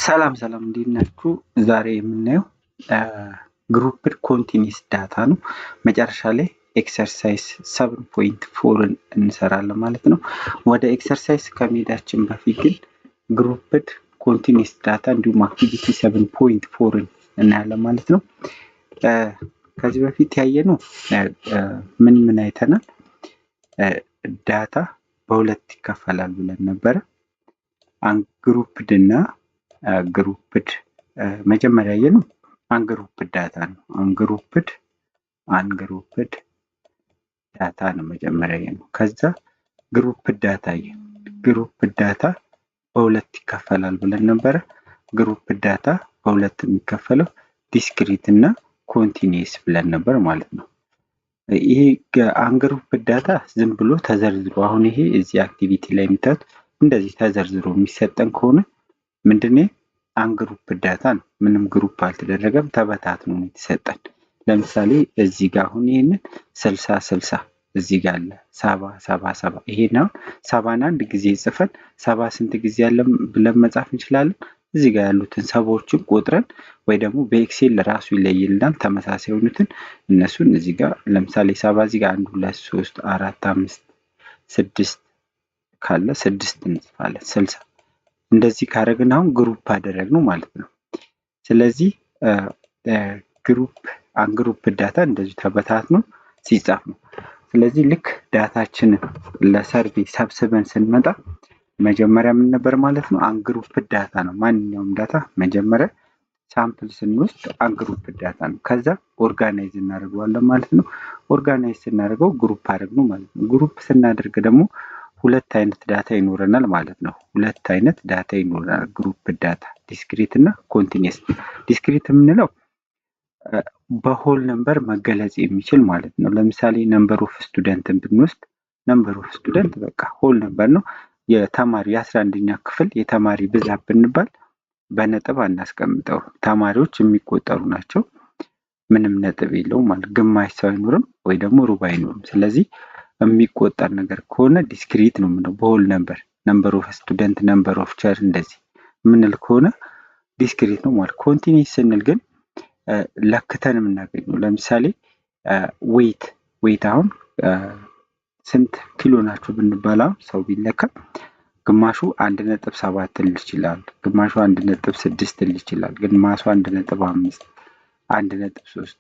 ሰላም እንዴት ናችሁ? ዛሬ የምናየው ግሩፕድ ኮንቲኒስ ዳታ ነው። መጨረሻ ላይ ኤክሰርሳይዝ 7.4ን እንሰራለን ማለት ነው። ወደ ኤክሰርሳይዝ ከመሄዳችን በፊት ግን ግሩፕድ ኮንቲኒስ ዳታ እንዲሁም አክቲቪቲ 7.4ን እናያለን ማለት ነው። ከዚህ በፊት ያየነው ምን አይተናል? ዳታ በሁለት ይከፈላል ብለን ነበረ። አንግሩፕድ እና ግሩፕድ መጀመሪያ ያየነው አንግሩፕድ ዳታ ነው። አንግሩፕድ ዳታ ነው መጀመሪያ ያየነው። ከዛ ግሩፕድ ዳታ ግሩፕድ ዳታ በሁለት ይከፈላል ብለን ነበረ። ግሩፕድ ዳታ በሁለት የሚከፈለው ዲስክሪት እና ኮንቲኒየስ ብለን ነበር ማለት ነው። ይሄ አንግሩፕድ ዳታ ዝም ብሎ ተዘርዝሮ አሁን ይሄ እዚህ አክቲቪቲ ላይ የምታዩት እንደዚህ ተዘርዝሮ የሚሰጠን ከሆነ ምንድነው? አንግሩፕድ ዳታ ነው። ምንም ግሩፕ አልተደረገም፣ ተበታትኖ ነው የተሰጠን። ለምሳሌ እዚህ ጋር አሁን ይሄንን 60 እዚህ ጋር አለ 70 ይሄን አሁን 70ን አንድ ጊዜ ጽፈን 70 ስንት ጊዜ አለ ብለን መጻፍ እንችላለን። እዚህ ጋር ያሉትን ሰባዎችን ቆጥረን ወይ ደግሞ በኤክሴል ራሱ ይለይልናል ተመሳሳይ የሆኑትን እነሱን እዚህ ጋር ለምሳሌ 70 እዚህ ጋር 1 2 3 4 5 6 ካለ 6 እንጽፋለን 60 እንደዚህ ካደረግን አሁን ግሩፕ አደረግነው ማለት ነው። ስለዚህ አንግሩፕድ ዳታ እንደዚህ ተበታትኖ ሲጻፍ ነው። ስለዚህ ልክ ዳታችንን ለሰርቬይ ሰብስበን ስንመጣ መጀመሪያ ምን ነበር ማለት ነው? አንግሩፕድ ዳታ ነው። ማንኛውም ዳታ መጀመሪያ ሳምፕል ስንወስድ አንግሩፕድ ዳታ ነው። ከዛ ኦርጋናይዝ እናደርገዋለን ማለት ነው። ኦርጋናይዝ ስናደርገው ግሩፕ አደረግነው ማለት ነው። ግሩፕ ስናደርግ ደግሞ ሁለት አይነት ዳታ ይኖረናል ማለት ነው። ሁለት አይነት ዳታ ይኖረናል ግሩፕድ ዳታ ዲስክሪት እና ኮንቲኒየስ። ዲስክሪት የምንለው በሆል ነምበር መገለጽ የሚችል ማለት ነው። ለምሳሌ ነምበር ኦፍ ስቱደንትን ብንወስድ ነምበር ኦፍ ስቱደንት በቃ ሆል ነምበር ነው። የተማሪ የ11ኛ ክፍል የተማሪ ብዛት ብንባል በነጥብ አናስቀምጠው። ተማሪዎች የሚቆጠሩ ናቸው። ምንም ነጥብ የለውም ማለት ግማሽ ሰው አይኖርም ወይ ደግሞ ሩብ አይኖርም። ስለዚህ የሚቆጠር ነገር ከሆነ ዲስክሪት ነው የምንለው። በሆል ነምበር ኦፍ ስቱደንት ነምበር ኦፍ ቸር እንደዚህ ምንል ከሆነ ዲስክሪት ነው ማለት። ኮንቲኒየስ ስንል ግን ለክተን የምናገኘው ለምሳሌ ዌይት አሁን ስንት ኪሎ ናቸው ብንባል ሰው ቢለካ ግማሹ 1.7 ሊል ይችላል፣ ግማሹ 1.6 ሊል ይችላል፣ ግማሹ 1.5 1.3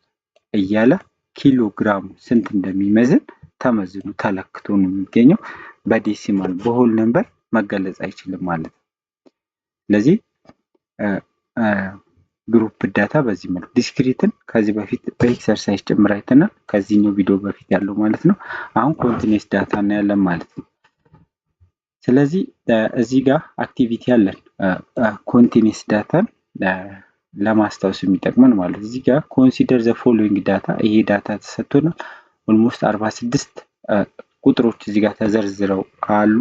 እያለ ኪሎ ግራሙ ስንት እንደሚመዝን ተመዝኖ ተለክቶ ነው የሚገኘው። በዴሲማል በሆል ነምበር መገለጽ አይችልም ማለት ነው። ስለዚህ ግሩፕድ ዳታ በዚህ መልኩ ዲስክሪትን ከዚህ በፊት በኤክሰርሳይዝ ጭምር አይተናል። ከዚህኛው ቪዲዮ በፊት ያለው ማለት ነው። አሁን ኮንቲኒየስ ዳታ እናያለን ማለት ነው። ስለዚህ እዚህ ጋር አክቲቪቲ አለን ኮንቲኒየስ ዳታን ለማስታወስ የሚጠቅመን ማለት እዚህ ጋር ኮንሲደር ዘ ፎሎዊንግ ዳታ ይሄ ዳታ ተሰጥቶናል። ኦልሞስት 46 ቁጥሮች እዚህ ጋር ተዘርዝረው አሉ፣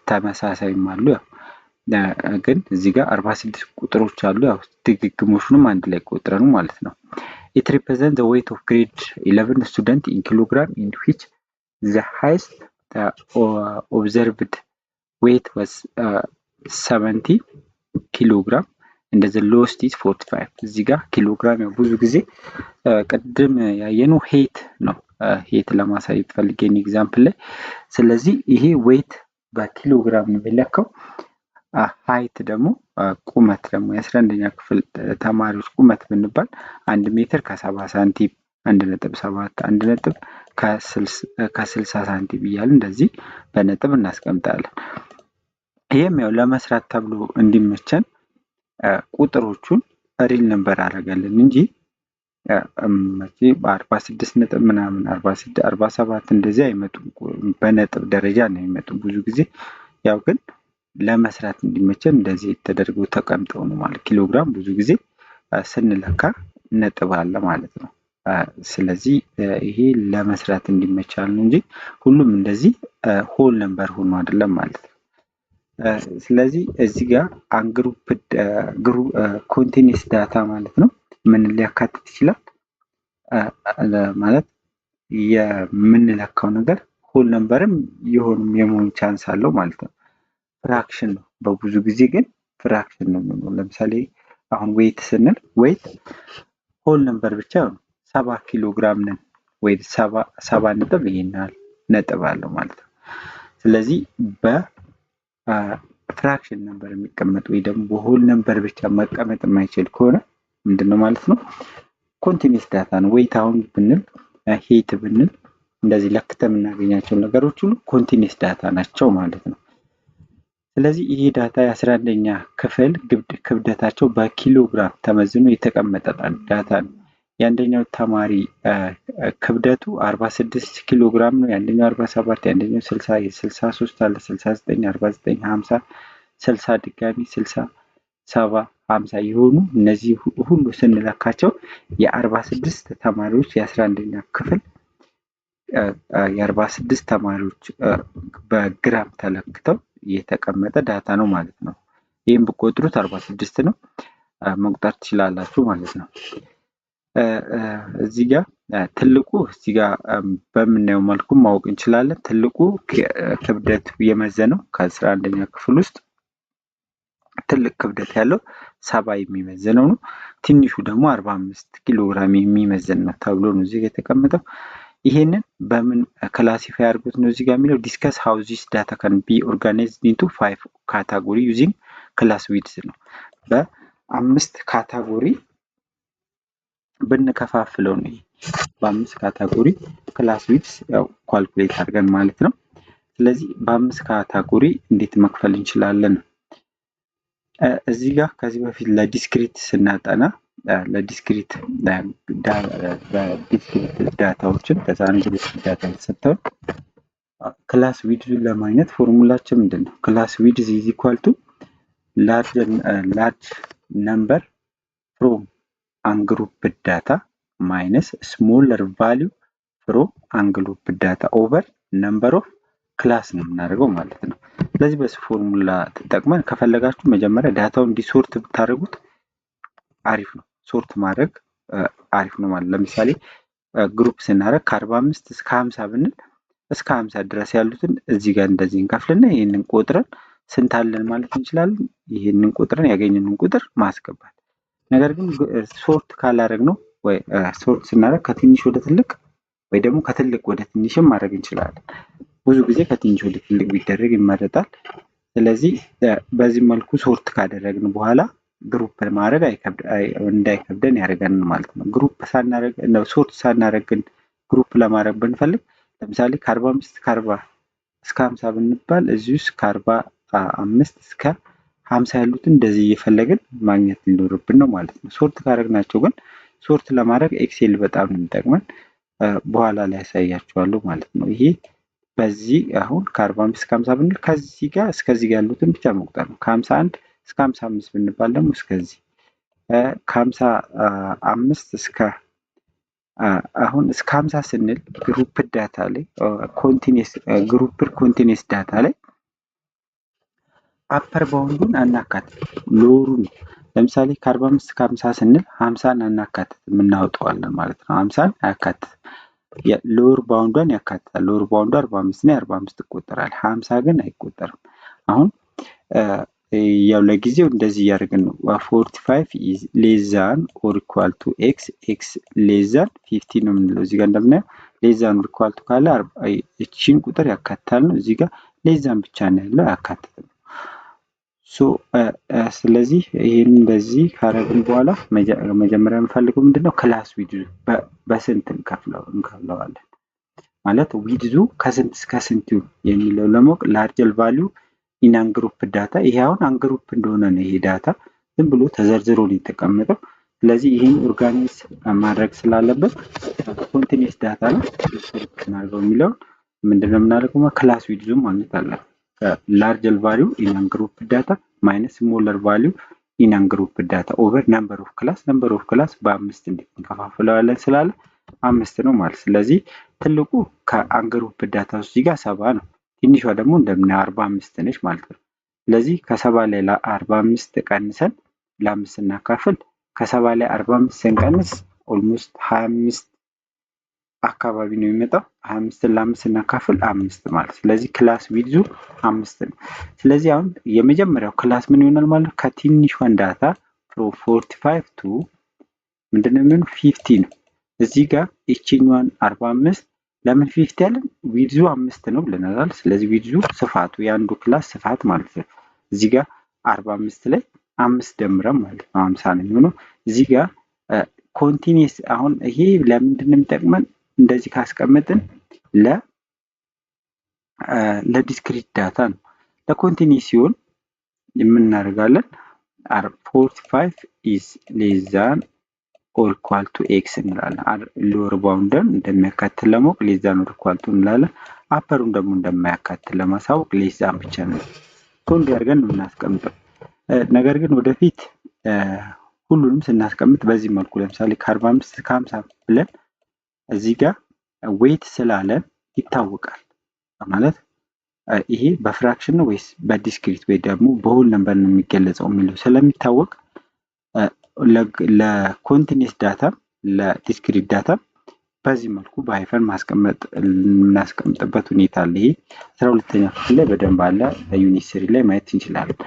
ተመሳሳይም አሉ። ግን እዚህ ጋር 46 ቁጥሮች አሉ። ያው ድግግሞሹንም አንድ ላይ ቆጥረን ማለት ነው። it represents the weight of grade 11 student in kilogram in which the highest observed weight was 70 kilogram and the lowest is 45። እዚህ ጋር ኪሎግራም ያው ብዙ ጊዜ ቅድም ያየነው ሄት ነው። ሄት ለማሳየት ፈልጌን ኤግዛምፕል ላይ። ስለዚህ ይሄ ዌይት በኪሎግራም ነው የሚለካው። ሃይት ደግሞ ቁመት ደግሞ የ11ኛ ክፍል ተማሪዎች ቁመት ብንባል 1 ሜትር ከ70 ሳንቲም 1.7 1 ነጥብ ከ60 ሳንቲም እያልን እንደዚህ በነጥብ እናስቀምጣለን። ይሄም ያው ለመስራት ተብሎ እንዲመቸን ቁጥሮቹን ሪል ነምበር አደረገልን እንጂ በ46 ነጥብ ምናምን 46 47 እንደዚህ አይመጡም። በነጥብ ደረጃ ነው የሚመጡ ብዙ ጊዜ። ያው ግን ለመስራት እንዲመቸን እንደዚህ ተደርገው ተቀምጠው ነው ማለት። ኪሎግራም ብዙ ጊዜ ስንለካ ነጥብ አለ ማለት ነው። ስለዚህ ይሄ ለመስራት እንዲመቻል ነው እንጂ ሁሉም እንደዚህ ሆል ነምበር ሆኖ አይደለም ማለት ነው። ስለዚህ እዚህ ጋር አንግሩፕድ ኮንቲኒየስ ዳታ ማለት ነው ምን ሊያካትት ይችላል ማለት የምንለካው ነገር ሆል ነምበርም የመሆን ቻንስ አለው ማለት ነው። ፍራክሽን ነው። በብዙ ጊዜ ግን ፍራክሽን ነው የሚሆነው። ለምሳሌ አሁን ዌይት ስንል ዌይት ሆል ነምበር ብቻ ነው 70 ኪሎ ግራም ነን ወይ 70 ነጥብ ይሄን ያህል ነጥብ አለው ማለት ነው። ስለዚህ በፍራክሽን ነምበር የሚቀመጥ ወይ ደግሞ በሆል ነምበር ብቻ መቀመጥ የማይችል ከሆነ ምንድነው ማለት ነው? ኮንቲኒስ ዳታ ነው። ዌይት አሁን ብንል ሄት ብንል እንደዚህ ለክተን የምናገኛቸው ነገሮች ሁሉ ኮንቲኒስ ዳታ ናቸው ማለት ነው። ስለዚህ ይሄ ዳታ የ11ኛ ክፍል ክብደታቸው በኪሎ ግራም ተመዝኖ የተቀመጠ ዳታ ነው። የአንደኛው ተማሪ ክብደቱ 46 ኪሎ ግራም ነው። የአንደኛው 47፣ የአንደኛው 60፣ የ63 አለ፣ 69፣ 49፣ 50፣ 60 ድጋሚ 60፣ 70፣ 50 የሆኑ እነዚህ ሁሉ ስንለካቸው የ46 ተማሪዎች የ11ኛ ክፍል የ46 ተማሪዎች በግራም ተለክተው የተቀመጠ ዳታ ነው ማለት ነው። ይህም ብቆጥሩት 46 ነው፣ መቁጠር ትችላላችሁ ማለት ነው። እዚህ ጋር ትልቁ እዚህ ጋር በምናየው መልኩ ማወቅ እንችላለን። ትልቁ ክብደት የመዘነው ከ11ኛ ክፍል ውስጥ ትልቅ ክብደት ያለው 70 የሚመዝነው ነው። ትንሹ ደግሞ 45 ኪሎ ግራም የሚመዝን ነው ተብሎ ነው እዚህ ጋር የተቀመጠው። ይሄንን በምን ክላሲፋይ አድርጉት ነው እዚህ ጋር የሚለው ዲስከስ ሃው ዚስ ዳታ ካን ቢ ኦርጋናይዝድ ኢንቱ 5 ካታጎሪ ዩዚንግ ክላስ ዊድዝ ነው። በ5 ካታጎሪ ብንከፋፍለው ነው። በ5 ካታጎሪ ክላስ ዊድዝ ያው ኳልኩሌት አድርገን ማለት ነው። ስለዚህ በ5 ካታጎሪ እንዴት መክፈል እንችላለን? እዚህ ጋር ከዚህ በፊት ለዲስክሪት ስናጠና ለዲስክሪት ዳታዎችን ከዛን ግሩፕ ዳታ ተሰጥተው ክላስ ዊድዙን ለማግኘት ፎርሙላችን ምንድን ነው? ክላስ ዊድዝ ኢዝ ኢኳል ቱ ላርጅ ነምበር ፍሮም አንግሩፕ ዳታ ማይነስ ስሞለር ቫሊዩ ፍሮም አንግሩፕ ዳታ ኦቨር ነምበር ኦፍ ክላስ ነው የምናደርገው ማለት ነው። ስለዚህ በዚህ ፎርሙላ ተጠቅመን ከፈለጋችሁ መጀመሪያ ዳታውን ዲሶርት ብታደርጉት አሪፍ ነው። ሶርት ማድረግ አሪፍ ነው ማለት ለምሳሌ ግሩፕ ስናደርግ ከ45 እስከ 50 ብንል እስከ 50 ድረስ ያሉትን እዚህ ጋር እንደዚህ እንከፍልና ይሄንን ቆጥረን ስንት አለን ማለት እንችላለን። ይሄንን ቆጥረን ያገኘነውን ቁጥር ማስገባት። ነገር ግን ሶርት ካላደረግ ነው ወይ ሶርት ስናደርግ ከትንሽ ወደ ትልቅ ወይ ደግሞ ከትልቅ ወደ ትንሽም ማድረግ እንችላለን። ብዙ ጊዜ ከትንሽ ወደ ትልቅ ቢደረግ ይመረጣል። ስለዚህ በዚህ መልኩ ሶርት ካደረግን በኋላ ግሩፕ ማድረግ እንዳይከብደን ያደርገናል ማለት ነው። ግሩፕ ሳናደርግ ሶርት ሳናደርግ ግሩፕ ለማድረግ ብንፈልግ ለምሳሌ ከ45 እስከ 50 ብንባል እዚህ ውስጥ ከ45 እስከ 50 ያሉትን እንደዚህ እየፈለግን ማግኘት ሊኖርብን ነው ማለት ነው። ሶርት ካደረግናቸው ግን ሶርት ለማድረግ ኤክሴል በጣም ነው የሚጠቅመን። በኋላ ላይ ያሳያችኋለሁ ማለት ነው። ይሄ በዚህ አሁን ከ45 እስከ 50 ብንል ከዚህ ጋር እስከዚህ ጋር ያሉትን ብቻ መቁጠር ነው። ከ51 እስከ 55 ብንባል ደግሞ እስከዚህ ከ55 እስከ አሁን እስከ 50 ስንል ግሩፕ ዳታ ላይ ግሩፕ ኮንቲኒየስ ዳታ ላይ አፐር ባውንዱን አናካትት ሎሩን ለምሳሌ ከ45 እስከ 50 ስንል 50ን አናካትት የምናወጣዋለን ማለት ነው። 50ን አያካትት ሎወር ባውንዷን ያካትታል። ሎወር ባውንዷ 45 ነው፣ 45 ይቆጠራል። 50 ግን አይቆጠርም። አሁን ያው ለጊዜው እንደዚህ እያደረግን ነው። 45 is less than or equal to x less than 50 ነው የምንለው። እዚህ ጋር እንደምናየው less than or equal to ካለ እቺን ቁጥር ያካትታል ነው። እዚህ ጋር less than ብቻ ነው ያለው አያካትትም። ስለዚህ ይሄን እንደዚህ ካረግን በኋላ መጀመሪያ የምፈልገው ምንድነው ክላስ ዊድዙ በስንት እንከፍለዋለን ማለት ዊድዙ ከስንት እስከ ስንት የሚለው ለማወቅ ላርጀር ቫልዩ ኢን አንግሩፕ ዳታ። ይሄ አሁን አንግሩፕ እንደሆነ ነው ይሄ ዳታ ዝም ብሎ ተዘርዝሮ ነው የተቀመጠው። ስለዚህ ይሄን ኦርጋናይዝ ማድረግ ስላለበት ኮንቲኒየስ ዳታ ነው እናድርገው የሚለው ምንድነው የምናደርገው ክላስ ዊድዙ ማለት አለ ላርጀር ቫልዩ ኢን አንግሩፕ ዳታ ማይነስ ስሞለር ቫልዩ ኢን አንግሩፕ ዳታ ኦቨር ነምበር ኦፍ ክላስ በ5 እንከፋፍለዋለን ስላለ 5 ነው ማለት። ስለዚህ ትልቁ ከአንግሩፕ ዳታ ውስጥ ጋር 70 ነው። ትንሿ ደግሞ እንደምን 45 ነች ማለት ነው። ስለዚህ ከ70 ላይ ለ45 ቀንሰን ለ5 እናካፍል። ከ70 ላይ 45 ስንቀንስ ኦልሞስት 25 አካባቢ ነው የሚመጣው። 25 ለ5 ስናካፍል 5 ማለት ስለዚህ ክላስ ዊድዙ 5 ነው። ስለዚህ አሁን የመጀመሪያው ክላስ ምን ይሆናል ማለት ከትንሿን ዳታ ፍሮም 45 ቱ ምንድነው የሚሆነው 50 ነው። እዚህ ጋር ይችኛዋን 45 ለምን 50 ያለን ዊድዙ 5 ነው ብለናል። ስለዚህ ዊድዙ ስፋቱ የአንዱ ክላስ ስፋት ማለት ነው። እዚህ ጋር 45 ላይ 5 ደምረን ማለት ነው 50 ነው የሚሆነው። እዚህ ጋር ኮንቲኒየስ አሁን ይሄ ለምንድን ነው የሚጠቅመን? እንደዚህ ካስቀመጥን ለዲስክሪት ዳታ ነው። ለኮንቲኒየስ ሲሆን የምናደርጋለን 45 ኢዝ ሌስ ዛን ኦር ኢኳል ቱ ኤክስ እንላለን። ሎወር ባውንደር እንደሚያካትል ለማወቅ ሌስ ዛን ኦር ኢኳል ቱ እንላለን። አፐሩን ደግሞ እንደማያካትል ለማሳወቅ ሌስ ዛን ብቻ ነው እንዲህ አድርገን የምናስቀምጠው። ነገር ግን ወደፊት ሁሉንም ስናስቀምጥ በዚህ መልኩ ለምሳሌ ከ45 እስከ 50 ብለን እዚህ ጋር ዌይት ስላለን ይታወቃል ማለት ይሄ በፍራክሽን ነው ወይስ በዲስክሪት ወይ ደግሞ በሆል ነምበር ነው የሚገለጸው የሚለው ስለሚታወቅ ለኮንቲኒየስ ዳታ ለዲስክሪት ዳታ በዚህ መልኩ በሃይፈን ማስቀመጥ የምናስቀምጥበት ሁኔታ አለ። ይሄ 12ኛ ክፍል ላይ በደንብ አለ። ዩኒት 3 ላይ ማየት እንችላለን።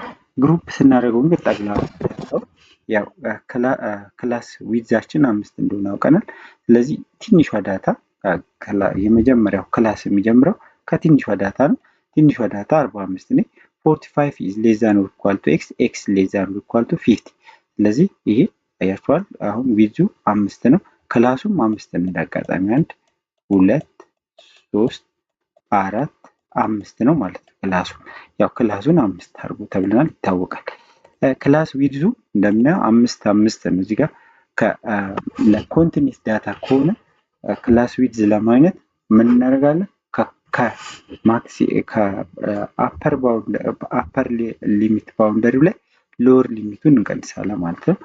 ግሩፕ ስናደርገው ግን ጠቅላላ ያው ክላስ ዊድዛችን 5 እንደሆነ አውቀናል። ስለዚህ ትንሿ ዳታ የመጀመሪያው ክላስ የሚጀምረው ከትንሿ ዳታ ነው። ትንሿ ዳታ 45 ነው። 45 is less than or equal to x x less than or equal to 50 ስለዚህ ይሄ አያችኋል አሁን ዊድዙ 5 ነው። ክላሱም 5 ነው። እንዳጋጣሚ 1 2 3 4 5 ነው ማለት ነው። ክላሱ ያው ክላሱን 5 አድርጎ ተብለናል ይታወቃል። ክላስ ዊድዙ እንደምናየው 5 5 ነው። እዚህ ጋር ለኮንቲኒየስ ዳታ ከሆነ ክላስ ዊድዝ ለማግኘት ምን እናደርጋለን? ከአፐር ሊሚት ባውንደሪው ላይ ሎወር ሊሚቱን እንቀንሳለን ማለት ነው።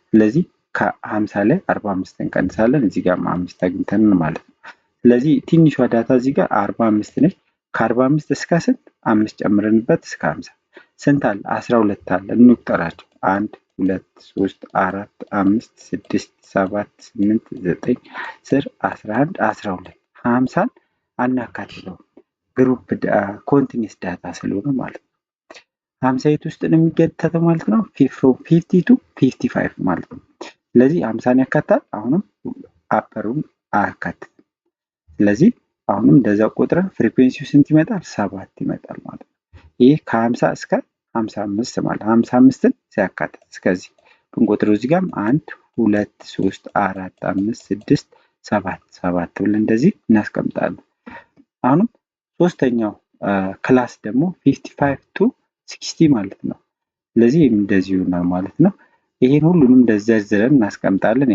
ስለዚህ ከ50 ላይ 45 እንቀንሳለን። እዚህ ጋር 5 አግኝተን ማለት ነው። ስለዚህ ትንሿ ዳታ እዚህ ጋር 45 ነች። ከ45 እስከ ስንት 5 ጨምረንበት እስከ 50 ስንት አለ? 12 አለ። እንቁጠራቸው 1 2 3 4 5 6 7 8 9 10 11 12 50ን አናካትተው ግሩፕ ኮንቲኒየስ ዳታ ስለሆነ ማለት ነው። 58 ውስጥ ነው የሚገተተው ማለት ነው። ፍሮም 50 ቱ 55 ማለት ነው። ስለዚህ 50ን ያካትታል። አሁንም አፐሩን አያካትትም። ስለዚህ አሁንም እንደዛው ቁጥረን ፍሪኩዌንሲው ስንት ይመጣል? 7 ይመጣል ማለት ነው። ይሄ ከ50 እስከ 55 ማለት 55ን ሲያካትት እስከዚህ ብንቆጥረው እዚህ ጋር 1 2 3 4 5 6 7 ብለን እንደዚህ እናስቀምጣለን። አሁንም ሶስተኛው ክላስ ደግሞ 55 ቱ 60 ማለት ነው። ስለዚህ እንደዚህ ይሆናል ማለት ነው። ይሄን ሁሉንም እንደዘርዝረን እናስቀምጣለን።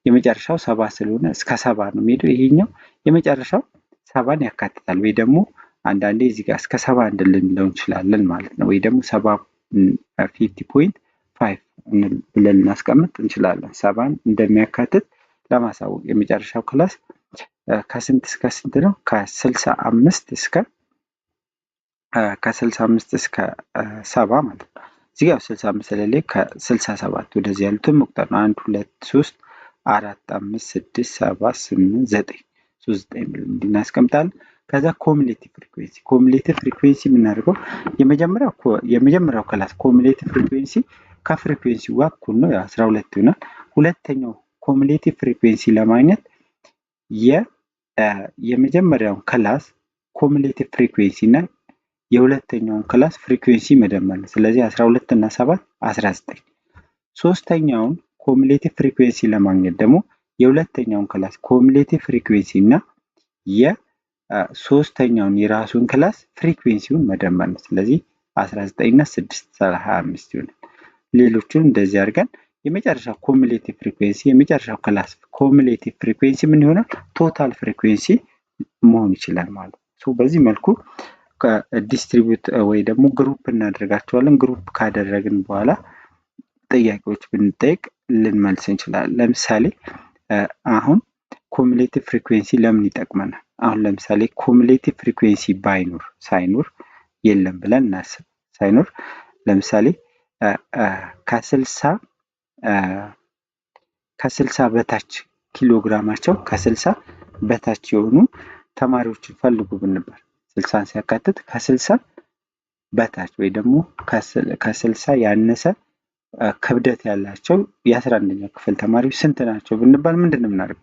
የመጨረሻው 70 ስለሆነ እስከ 70 ነው የሚሄደው። ይሄኛው የመጨረሻው 70ን ያካትታል ወይ ደግሞ አንዳንዴ እዚህ ጋር እስከ 70 እንድንለው እንችላለን ማለት ነው። ወይ ደግሞ 50.5 ብለን እናስቀምጥ እንችላለን። 70ን እንደሚያካትት ለማሳወቅ የመጨረሻው ክላስ ከስንት እስከ ስንት ነው? ከ65 እስከ 70 ማለት ነው። እዚህ ጋር 65 ስለሌለ ከ67 ወደዚህ ያሉትን መቁጠር ነው። 1 2 3 4 5 6 7 8 9 9 ብለን እናስቀምጣለን። ከዛ ኮሙሌቲቭ ፍሪኩዌንሲ የምናደርገው የመጀመሪያው ክላስ ኮሙሌቲቭ ፍሪኩዌንሲ ከፍሪኩዌንሲ ጋር እኩል ነው 12 ይሆናል። ሁለተኛው ኮሙሌቲቭ ፍሪኩዌንሲ ለማግኘት የመጀመሪያውን ክላስ ኮሙሌቲቭ ፍሪኩዌንሲ እና የሁለተኛውን ክላስ ፍሪኩዌንሲ መደመር ነው። ስለዚህ 12 እና 7 19። ሶስተኛውን ኮሙሌቲቭ ፍሪኩዌንሲ ለማግኘት ደግሞ የሁለተኛውን ክላስ ኮሙሌቲቭ ፍሪኩዌንሲ እና የሶስተኛውን የራሱን ክላስ ፍሪኩዌንሲውን መደመር ነው። ስለዚህ 19 እና 6 25 ይሆናል። ሌሎቹን እንደዚህ አድርገን የመጨረሻው ኮሙሌቲቭ ፍሪኩዌንሲ የመጨረሻው ክላስ ኮሙሌቲቭ ፍሪኩዌንሲ ምን ይሆናል? ቶታል ፍሪኩዌንሲ መሆን ይችላል ማለት ነው። በዚህ መልኩ ዲስትሪቢዩት ወይ ደግሞ ግሩፕ እናደርጋቸዋለን። ግሩፕ ካደረግን በኋላ ጥያቄዎች ብንጠይቅ ልንመልስ እንችላለን። ለምሳሌ አሁን ኮሙሌቲቭ ፍሪኩዌንሲ ለምን ይጠቅመናል? አሁን ለምሳሌ ኮሙሌቲቭ ፍሪኩዌንሲ ሳይኖር የለም ብለን እናስብ። ሳይኖር ለምሳሌ ከ60 በታች ኪሎግራማቸው ከ60 በታች የሆኑ ተማሪዎችን ፈልጉ ብንባል 60ን ሲያካትት ከ60 በታች ወይ ደግሞ ከ60 ያነሰ ክብደት ያላቸው የ11ኛ ክፍል ተማሪዎች ስንት ናቸው ብንባል ምንድን ነው የምናደርገው?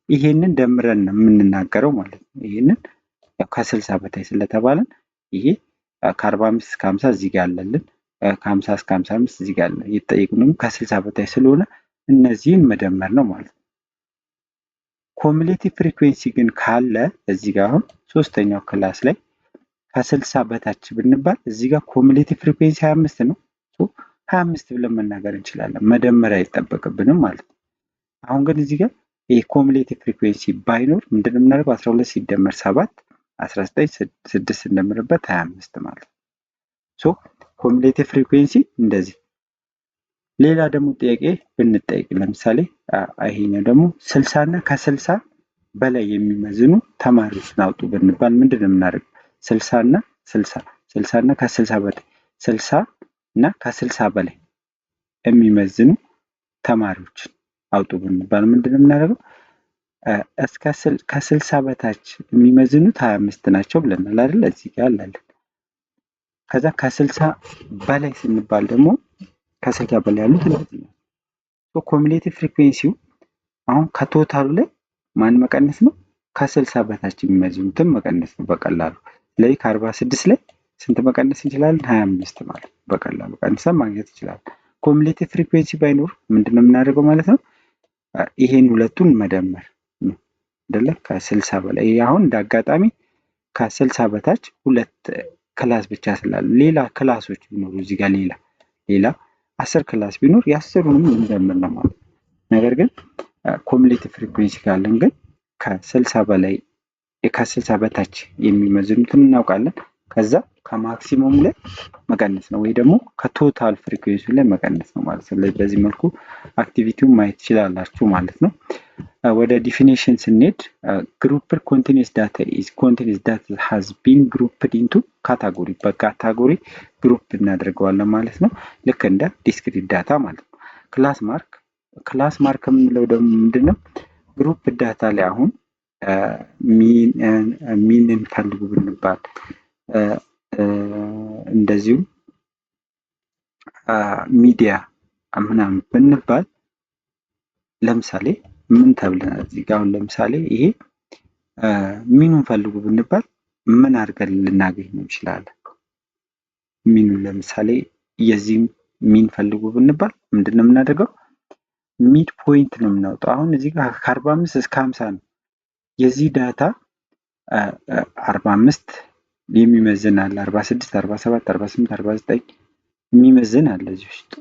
ይሄንን ደምረን ነው የምንናገረው ማለት ነው። ይሄንን ከ60 በታች ስለተባለን ይሄ ከ45 እስከ 50 እዚህ ጋር አለልን፣ ከ50 እስከ 55 እዚህ ጋር አለ። የተጠየቁን ከ60 በታች ስለሆነ እነዚህን መደመር ነው ማለት ነው። ኮሙሌቲቭ ፍሪኩዌንሲ ግን ካለ እዚህ ጋር አሁን ሶስተኛው ክላስ ላይ ከ60 በታች ብንባል እዚህ ጋር ኮሙሌቲቭ ፍሪኩዌንሲ 25 ነው። 25 ብለን መናገር እንችላለን፣ መደመር አይጠበቅብንም ማለት ነው። አሁን ግን እዚህ ጋር የኮሙሌቲቭ ፍሪኩዌንሲ ባይኖር ምንድን ነው የምናደርገው? 12 ሲደመር 7 19 6 ስንደምርበት 25 ማለት ነው። ኮሙሌቲቭ ፍሪኩዌንሲ እንደዚህ። ሌላ ደግሞ ጥያቄ ብንጠይቅ ለምሳሌ ይሄኛው ደግሞ 60 እና ከ60 በላይ የሚመዝኑ ተማሪዎችን አውጡ ብንባል ምንድን ነው የምናደርገው? 60 እና 60 60 እና ከ60 በላይ 60 እና ከ60 በላይ የሚመዝኑ ተማሪዎችን አውጡ ብንባል ምንድን ነው የምናደርገው? ከ60 በታች የሚመዝኑት 25 ናቸው ብለናል አይደል? እዚህ ጋር አለን። ከዛ ከ60 በላይ ስንባል ደግሞ ከ60 በላይ ያሉት እንደዚህ ነው። ኮሙሌቲቭ ፍሪኩዌንሲው አሁን ከቶታሉ ላይ ማን መቀነስ ነው? ከ60 በታች የሚመዝኑትን መቀነስ ነው በቀላሉ። ስለዚህ ከ46 ላይ ስንት መቀነስ እንችላለን? 25 ማለት በቀላሉ ቀንሰን ማግኘት እንችላለን። ኮሙሌቲቭ ፍሪኩዌንሲ ባይኖር ምንድን ነው የምናደርገው ማለት ነው? ይሄን ሁለቱን መደመር ነው አይደለ? ከ60 በላይ አሁን እንደ አጋጣሚ ከ60 በታች ሁለት ክላስ ብቻ ስላለ ሌላ ክላሶች ቢኖሩ እዚህ ጋር ሌላ 10 ክላስ ቢኖር የ10ሩንም እንደምር ነው ማለት ነው። ነገር ግን ኮሙሌቲቭ ፍሪኩዌንሲ ካለን ግን ከ60 በላይ ከ60 በታች የሚመዝኑትን እናውቃለን። ከዛ ከማክሲመሙ ላይ መቀነስ ነው ወይ ደግሞ ከቶታል ፍሪኩዌንሲ ላይ መቀነስ ነው ማለት ነው። ስለዚህ በዚህ መልኩ አክቲቪቲውን ማየት ትችላላችሁ ማለት ነው። ወደ ዲፊኒሽን ስንሄድ ግሩፕድ ኮንቲኒየስ ዳታ ኢዝ ኮንቲኒየስ ዳታ ሃዝ ቢን ግሩፕድ ኢንቱ ካታጎሪ፣ በካታጎሪ ግሩፕ እናደርገዋለን ማለት ነው። ልክ እንደ ዲስክሪት ዳታ ማለት ነው። ክላስ ማርክ የምንለው ደግሞ ምንድነው? ግሩፕ ዳታ ላይ አሁን ሚንን ፈልጉ ብንባል እንደዚሁም ሚዲያ ምናምን ብንባል ለምሳሌ ምን ተብለናል? እዚህ ጋር አሁን ለምሳሌ ይሄ ሚኑን ፈልጉ ብንባል ምን አድርገን ልናገኝ እንችላለን? ሚኑን ለምሳሌ የዚህ ሚን ፈልጉ ብንባል ምንድን ነው የምናደርገው? ሚድ ፖይንት ነው የምናወጣው። አሁን እዚህ ጋር ከ45 እስከ 50 ነው የዚህ ዳታ 45 የሚመዝን አለ፣ 46 47 48 49 የሚመዝን አለ እዚህ ውስጥ።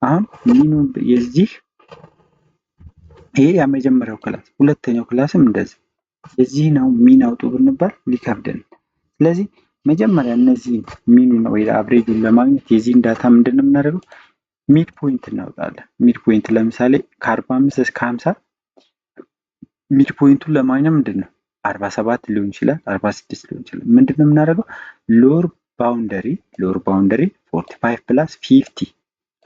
አሁን ሚኑን የዚህ ይሄ የመጀመሪያው ክላስ፣ ሁለተኛው ክላስም እንደዚህ የዚህ ነው ሚን አውጡ ብንባል ሊከብደን። ስለዚህ መጀመሪያ እነዚህ ሚኑን ወይ አቨሬጁን ለማግኘት የዚህን ዳታ ምንድን ነው የምናደርገው? ሚድ ፖይንት እናወጣለን። ሚድ ፖይንት ለምሳሌ ከ45 እስከ 50 ሚድ ፖይንቱን ለማግኘት ምንድን ነው 47 ሊሆን ይችላል፣ 46 ሊሆን ይችላል። ምንድን ነው የምናደርገው? ሎወር ባውንደሪ 45 ፕላስ 50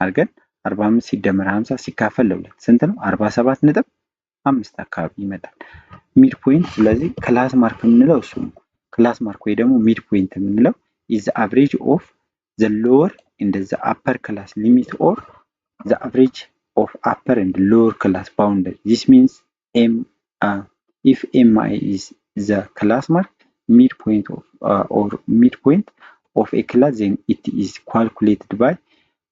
አድርገን 45 ሲደመር 50 ሲካፈል ለሁለት ስንት ነው? 47.5 አካባቢ ይመጣል ሚድ ፖይንት። ስለዚህ ክላስ ማርክ የምንለው እሱ ነው። ክላስ ማርክ ወይ ደግሞ ሚድ ፖይንት የምንለው is the average of the lower and the upper class limit or the average of upper and lower class boundary. This means if mi is the class mark midpoint of or midpoint of a class, then it is calculated by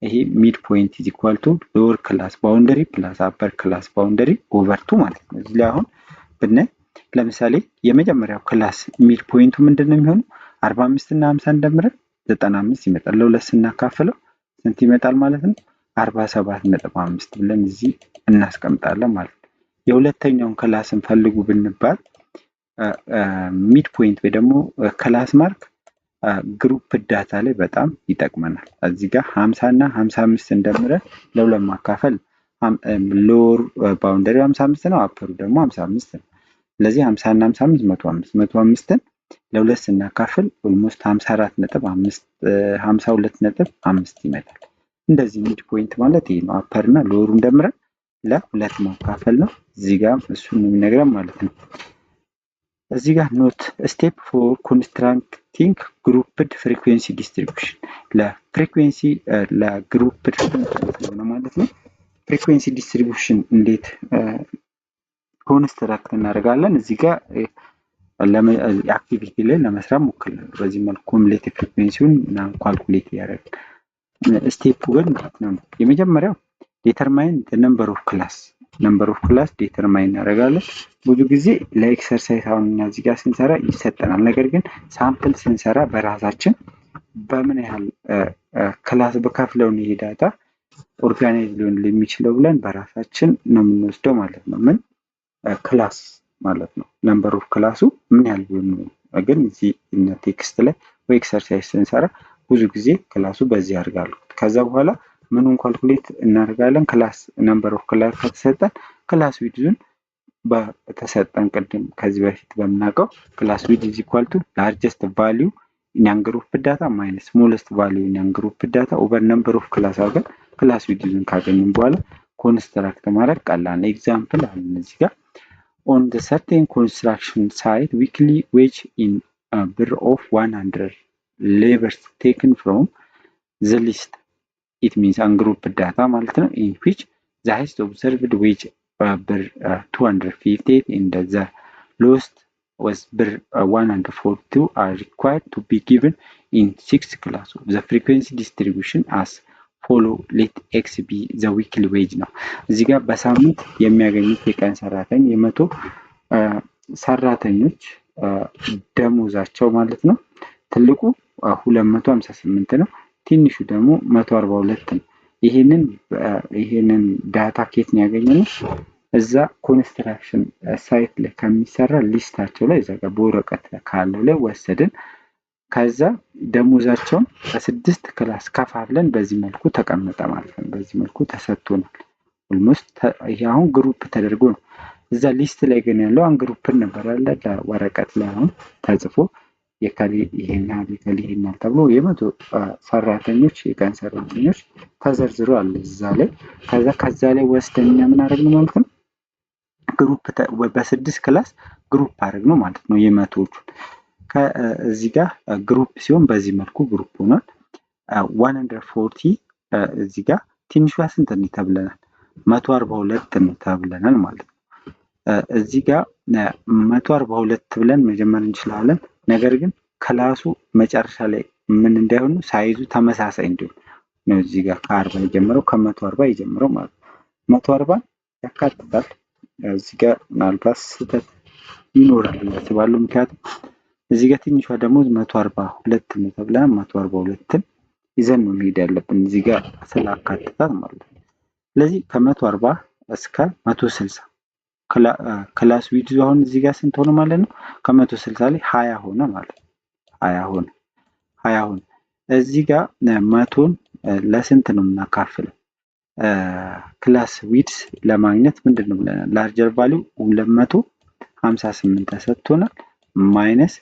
ይሄ ሚድ ፖይንት is equal to lower class boundary plus upper class boundary over 2 ማለት ነው። እዚህ ላይ አሁን ብናይ ለምሳሌ የመጀመሪያው ክላስ ሚድ ፖይንቱ ምንድነው የሚሆነው? 45 እና 50 እንደምረን 95 ይመጣል። ለሁለት ስናካፍለው ስንት ይመጣል ማለት ነው? 47.5 ብለን እዚህ እናስቀምጣለን ማለት ነው። የሁለተኛውን ክላስን ፈልጉ ብንባል ሚድ ፖይንት ወይ ደግሞ ክላስ ማርክ ግሩፕ ዳታ ላይ በጣም ይጠቅመናል። እዚህ ጋር 50 እና 55 እንደምረን ለሁለት ማካፈል ሎወር ባውንደሪ 55 ነው፣ አፐሩ ደግሞ 55 ነው። ስለዚህ 50 እና 55 105 105ን ለሁለት ስናካፍል ኦልሞስት 54.5 52.5 ይመጣል። እንደዚህ ሚድ ፖይንት ማለት ይሄ ነው። አፐር እና ሎወሩን ደምረን ለሁለት ማካፈል ነው። እዚህ ጋር እሱን የሚነግረን ማለት ነው። እዚህ ጋር ኖት ስቴፕ ፎር ኮንስትራክቲንግ ግሩፕድ ፍሪኩዌንሲ ዲስትሪቢዩሽን ለፍሪኩዌንሲ ለግሩፕድ ስለሆነ ማለት ነው። ፍሪኩዌንሲ ዲስትሪቢዩሽን እንዴት ኮንስትራክት እናደርጋለን? እዚህ ጋር አክቲቪቲ ላይ ለመስራት ሞክረናል። በዚህ መልኩ ኮሙሌቲቭ ፍሪኩዌንሲውን ካልኩሌት ያደርጋል። ስቴፑ ግን ማለት ነው የመጀመሪያው ዲተርማይን ነምበር ኦፍ ክላስ ዲተርማይን እናደርጋለን። ብዙ ጊዜ ለኤክሰርሳይዝ አሁን እዚህ ጋር ስንሰራ ይሰጠናል። ነገር ግን ሳምፕል ስንሰራ በራሳችን በምን ያህል ክላስ በከፍለውን ይሄ ዳታ ኦርጋናይዝ ሊሆን የሚችለው ብለን በራሳችን ነው የምንወስደው ማለት ነው። ምን ክላስ ማለት ነው ነምበር ኦፍ ክላሱ ምን ያህል ቢሆን ነው። ግን እዚህ ቴክስት ላይ ወይ ኤክሰርሳይዝ ስንሰራ ብዙ ጊዜ ክላሱ በዚህ ያደርጋሉ። ከዛ በኋላ ምኑን ካልኩሌት እናደርጋለን? ክላስ ነምበር ኦፍ ክላስ ከተሰጠን ክላስ ዊድዙን በተሰጠን ቅድም ከዚህ በፊት በምናውቀው ክላስ ዊድ ኢዝ ኢኳል ቱ ላርጀስት ቫልዩ ኢን ያን ግሩፕ ዳታ ማይነስ ስሞለስት ቫልዩ ኢን ያን ግሩፕ ዳታ ኦቨር ነምበር ኦፍ ክላስ አድርገን ክላስ ዊድዙን ካገኘን በኋላ ኮንስትራክት ማድረግ ቀላል። ኤግዛምፕል አለ እዚህ ጋር on the certain construction site weekly wage in ብር of 100 labors taken from the list. It means ungrouped data ማለት ነው in which the highest observed wage ብር 258 and the lowest was ብር 142 are required to be given in 6 classes of the frequency distribution as follow. let x be the weekly wage ነው። እዚህ ጋር በሳምንት የሚያገኙት የቀን ሰራተኛ የመቶ ሰራተኞች ደሞዛቸው ማለት ነው። ትልቁ 258 ነው፣ ትንሹ ደግሞ 142 ነው። ይሄንን ዳታ ኬት ነው ያገኘነው? እዛ ኮንስትራክሽን ሳይት ላይ ከሚሰራ ሊስታቸው ላይ እዛ ጋር በወረቀት ካለው ላይ ወሰድን። ከዛ ደሞዛቸውን በ6 ክላስ ከፋፍለን በዚህ መልኩ ተቀመጠ ማለት ነው። በዚህ መልኩ ተሰጥቶናል። ኦልሞስት ይሄ አሁን ግሩፕ ተደርጎ ነው። እዛ ሊስት ላይ ግን ያለው አንግሩፕ ነበር ያለ ወረቀት ላይ አሁን ተጽፎ የካሊ ይሄናል የካሊ ይሄናል ተብሎ የመቶ ሰራተኞች የቀን ሰራተኞች ተዘርዝሮ አለ እዛ ላይ። ከዛ ላይ ወስደን ምን አደረግነው ማለት ነው? ግሩፕ በ6 ክላስ ግሩፕ አደረግነው ማለት ነው የመቶዎቹ። ከዚህ ጋር ግሩፕ ሲሆን በዚህ መልኩ ግሩፕ ሆኗል። 140 እዚህ ጋር ትንሿ ስንት ነው ተብለናል? 142 ነው ተብለናል ማለት ነው። እዚህ ጋር 142 ብለን መጀመር እንችላለን። ነገር ግን ክላሱ መጨረሻ ላይ ምን እንዳይሆን ሳይዙ ተመሳሳይ እንዲሆን ነው። እዚህ ጋር ከ40 የጀመረው ከ140 የጀመረው ማለት ነው። 140 ያካትታል። እዚህ ጋር ምናልባት ስህተት ይኖራል አስባለሁ። ምክንያቱም እዚህ ጋር ትንሿ ደሞዝ 142 ነው ተብለናል። 142ን ይዘን ነው መሄድ ያለብን እዚህ ጋር ስላካትታት ማለት ነው። ስለዚህ ከ140 እስከ 160 ክላስ ዊድዙ አሁን እዚህ ጋር ስንት ሆነ ማለት ነው? ከ160 ላይ 20 ሆነ ማለት ነው። 20 ሆነ። እዚህ ጋር 100ን ለስንት ነው የምናካፍለው? ክላስ ዊድስ ለማግኘት ምንድነው ብለናል? ላርጀር ቫልዩ 258 ተሰጥቶናል ማይነስ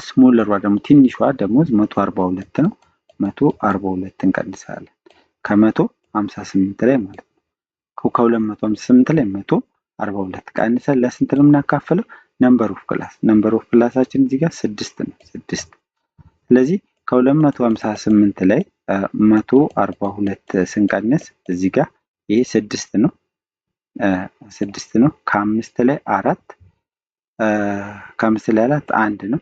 ስሞለሯ ደግሞ ትንሿ ደሞዝ 142 ነው። 142 እንቀንሳለን ከ158 ላይ ማለት ነው። ከ258 ላይ 142 ቀንሰን ለስንት ነው የምናካፍለው? ነምበር ኦፍ ክላሳችን እዚህ ጋር 6 ነው። 6 ስለዚህ ከ258 ላይ 142 ስንቀንስ እዚህ ጋር ይሄ 6 ነው። 6 ነው። ከ5 ላይ 4 ከ5 ላይ 4 1 ነው።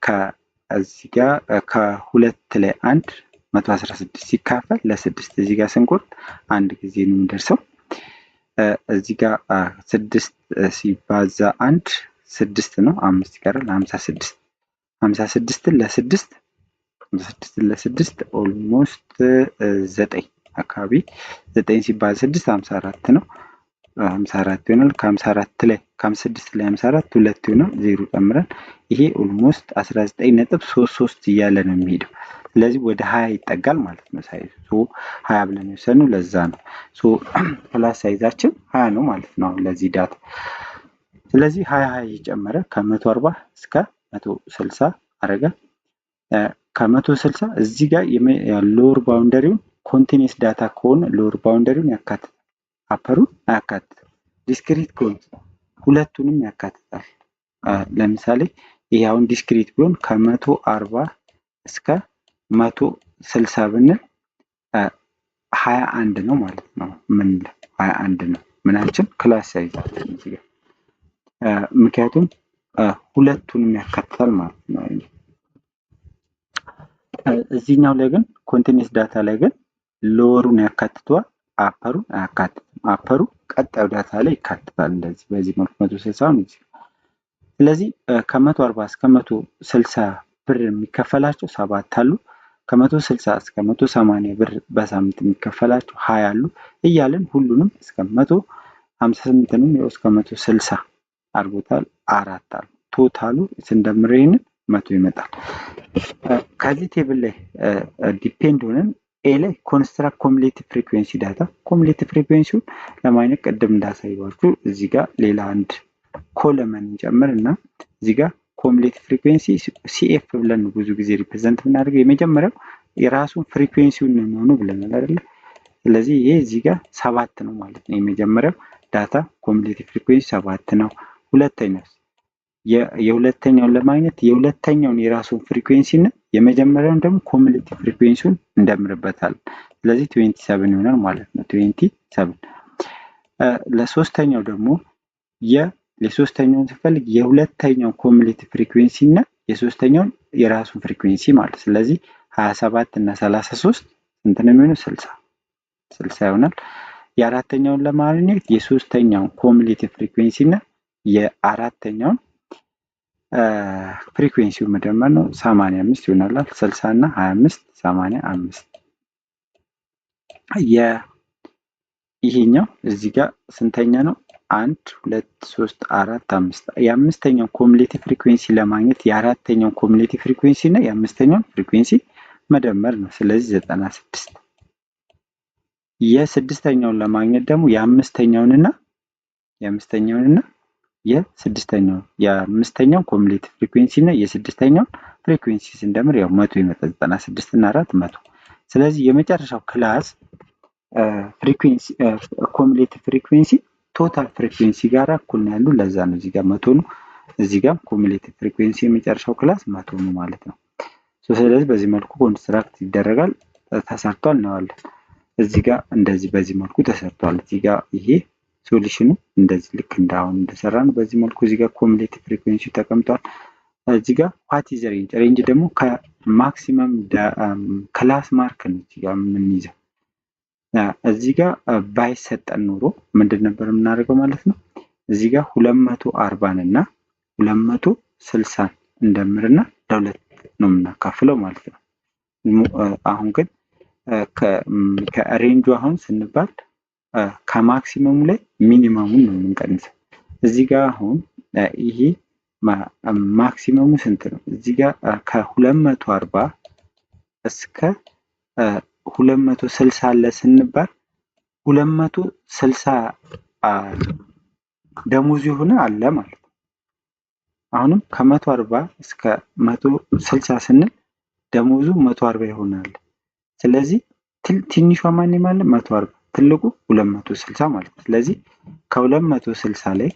ከዚህ ጋር ከ2 ላይ 1 116 ሲካፈል ለ6 እዚህ ጋር ስንቆርጥ አንድ ጊዜ ነው የሚደርሰው። እዚህ ጋር 6 ሲባዛ 1 6 ነው። 5 ይቀራል 56 56ን ለ6 ኦልሞስት 9 አካባቢ 9 ሲባዛ 6 54 ነው። 54 ይሆናል። ከ54 ላይ ከ56 ላይ 54 2 ይሆናል። 0 ጨምረን ይሄ ኦልሞስት 19.33 እያለ ነው የሚሄደው። ስለዚህ ወደ 20 ይጠጋል ማለት ነው ሳይዙ። 20 ብለን የወሰድነው ለዛ ነው። ክላስ ሳይዛችን 20 ነው ማለት ነው ለዚህ ዳታ። ስለዚህ 20 እየጨመረ ከ140 እስከ 160 አረገ። ከ160 እዚህ ጋር ሎወር ባውንደሪውን ኮንቲኒየስ ዳታ ከሆነ ሎወር ባውንደሪውን ያካትታል፣ አፐሩን አያካትትም። ዲስክሪት ከሆነ ሁለቱንም ያካትታል። ለምሳሌ ይሄ አሁን ዲስክሪት ቢሆን ከ140 እስከ 160 ብንል 21 ነው ማለት ነው። ምን 21 ነው ምናችን ክላስ ሳይዛችን እዚህ ጋር ምክንያቱም ሁለቱንም ያካትታል ማለት ነው። እዚህኛው ላይ ግን ኮንቲኒየስ ዳታ ላይ ግን ሎወሩን ያካትተዋል፣ አፐሩን አያካትትም። አፐሩ ቀጣዩ ዳታ ላይ ይካትታል። እንደዚህ በዚህ መልኩ 160 ነው። ስለዚህ ከ140 እስከ 160 ብር የሚከፈላቸው 7 አሉ። ከ160 እስከ 180 ብር በሳምንት የሚከፈላቸው 20 አሉ እያለን ሁሉንም እስከ 158ንም ያው እስከ 160 አድርጎታል። 4 አሉ። ቶታሉ ስንደምር ይሄንን 100 ይመጣል። ከዚህ ቴብል ላይ ዲፔንድ ሆነን ኤ ላይ ኮንስትራክት ኮሙሌቲቭ ፍሪኩዌንሲ ዳታ። ኮሙሌቲቭ ፍሪኩዌንሲውን ለማግኘት ቅድም እንዳሳየኋችሁ እዚህ ጋር ሌላ አንድ ኮለመን እንጨምር እና እዚህ ጋር ኮሙሌቲቭ ፍሪኩዌንሲ ሲኤፍ ብለን ብዙ ጊዜ ሪፕሬዘንት የምናደርገው የመጀመሪያው የራሱን ፍሪኩዌንሲውን ነው የሚሆነው ብለናል አይደል? ስለዚህ ይሄ እዚህ ጋር 7 ነው ማለት ነው። የመጀመሪያው ዳታ ኮሙሌቲቭ ፍሪኩዌንሲ 7 ነው። ሁለተኛው የሁለተኛውን ለማግኘት የሁለተኛውን የራሱን ፍሪኩዌንሲ እና የመጀመሪያውን ደግሞ ኮሙሌቲቭ ፍሪኩዌንሲውን እንደምርበታለን። ስለዚህ 27 ይሆናል ማለት ነው። 27 ለሶስተኛው ደግሞ የሶስተኛውን ስፈልግ የሁለተኛው ኮሙሌቲቭ ፍሪኩዌንሲ እና የሶስተኛውን የራሱን ፍሪኩዌንሲ ማለት ስለዚህ 27 እና 33 ስንት ነው የሚሆነው? 60 ይሆናል። የአራተኛውን ለማግኘት የሶስተኛውን ኮሙሌቲቭ ፍሪኩዌንሲ እና የአራተኛውን ፍሪኩዌንሲው መደመር ነው። 85 ይሆናል። 60 እና 25 85። ይሄኛው እዚህ ጋር ስንተኛ ነው? 1 2 3 4 5 የአምስተኛው ኮሙሌቲቭ ፍሪኩዌንሲ ለማግኘት የአራተኛው ኮሙሌቲቭ ፍሪኩዌንሲ እና የአምስተኛው ፍሪኩዌንሲ መደመር ነው። ስለዚህ 96። የስድስተኛውን ለማግኘት ደግሞ የአምስተኛውንና የአምስተኛው ኮሙሌቲቭ ፍሪኩዌንሲ እና የስድስተኛው ፍሪኩዌንሲ ስንደምር ያው 100 ይመጣል። 96 እና 4 100። ስለዚህ የመጨረሻው ክላስ ፍሪኩዌንሲ ኮሙሌቲቭ ፍሪኩዌንሲ ቶታል ፍሪኩዌንሲ ጋር እኩል ነው ያሉ። ለዛ ነው እዚህ ጋር 100 ነው። እዚህ ጋር ኮሙሌቲቭ ፍሪኩዌንሲ የመጨረሻው ክላስ 100 ነው ማለት ነው። ስለዚህ በዚህ መልኩ ኮንስትራክት ይደረጋል። ተሰርቷል እናዋለን። እዚህ ጋር እንደዚህ በዚህ መልኩ ተሰርቷል። እዚህ ጋር ይሄ ሶሉሽኑ እንደዚህ ልክ እንዳሁን እንደሰራ ነው። በዚህ መልኩ እዚህ ጋር ኮሙሌቲቭ ፍሪኩዌንሲ ተቀምጧል። እዚህ ጋር ዋት ኢዝ ሬንጅ፣ ሬንጅ ደግሞ ከማክሲመም ክላስ ማርክ ነው እዚህ ጋር የምንይዘው። እዚህ ጋር ባይሰጠን ኖሮ ምንድን ነበር የምናደርገው ማለት ነው? እዚህ ጋር 240 እና 260 እንደምርና ለሁለት ነው የምናካፍለው ማለት ነው። አሁን ግን ከሬንጁ አሁን ስንባል ከማክሲመሙ ላይ ሚኒመሙን ነው የምንቀንሰው። እዚህ ጋር አሁን ይሄ ማክሲመሙ ስንት ነው? እዚህ ጋር ከ240 እስከ 260 አለ ስንባል 260 ደሞዝ የሆነ አለ ማለት ነው። አሁንም ከ140 እስከ 160 ስንል ደሞዙ 140 ይሆናል። ስለዚህ ትንሿ ማን ማለት 140 ትልቁ 260 ማለት ነው። ስለዚህ ከ260 ላይ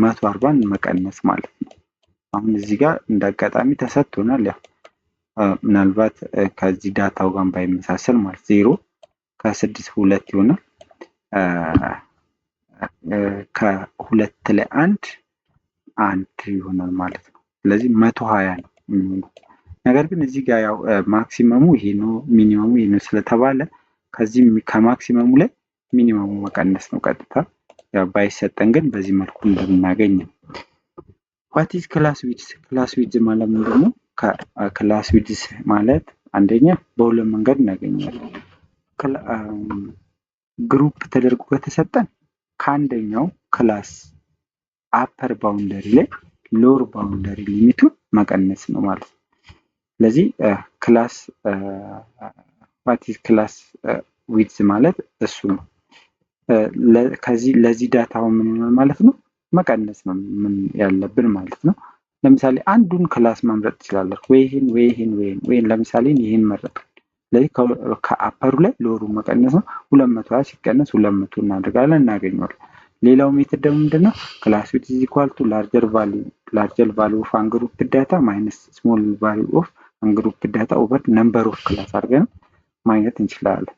140ን መቀነስ ማለት ነው። አሁን እዚህ ጋር እንዳጋጣሚ ተሰጥቶናል። ያው ምናልባት ከዚህ ዳታው ጋር ባይመሳሰል ማለት 0 ከ6 2 ይሆናል። ከሁለት ላይ አንድ ይሆናል ማለት ነው። ስለዚህ 120 ነው የሚሆነው። ነገር ግን እዚህ ጋር ያው ማክሲመሙ ይሄ ነው ሚኒመሙ ይሄ ነው ስለተባለ ከዚህ ከማክሲመሙ ላይ ሚኒመሙ መቀነስ ነው ቀጥታ። ያው ባይሰጠን ግን በዚህ መልኩ እንደምናገኝ ነው። ዋት ኢዝ ክላስ ዊድዝ? ክላስ ዊድዝ ማለት ምንድን ነው? ክላስ ዊድዝ ማለት አንደኛ በሁለት መንገድ እናገኛለን። ግሩፕ ተደርጎ ከተሰጠን ከአንደኛው ክላስ አፐር ባውንደሪ ላይ ሎወር ባውንደሪ ሊሚቱን መቀነስ ነው ማለት ነው። ስለዚህ ክላስ ዋት ኢዝ ክላስ ዊድዝ ማለት እሱ ነው። ከዚህ ለዚህ ዳታው ምን ይሆናል ማለት ነው? መቀነስ ነው ምን ያለብን ማለት ነው። ለምሳሌ አንዱን ክላስ መምረጥ ትችላለህ ወይ ይሄን ወይ ይሄን ወይ ለምሳሌ ይሄን መረጥ። ስለዚህ ከአፐሩ ላይ ሎወሩ መቀነስ ነው። 220 ሲቀነስ 200 እናደርጋለን እናገኘዋለን። ሌላው ሜትድ ደግሞ ምንድነው? ክላስ ዊድዝ ኢዝ ኢኳል ቱ ላርጀር ቫልዩ ኦፍ አንግሩፕድ ዳታ ማይነስ ስሞል ቫልዩ ኦፍ አንግሩፕድ ዳታ ኦቨር ነምበር ኦፍ ክላስ አድርገን ማግኘት እንችላለን።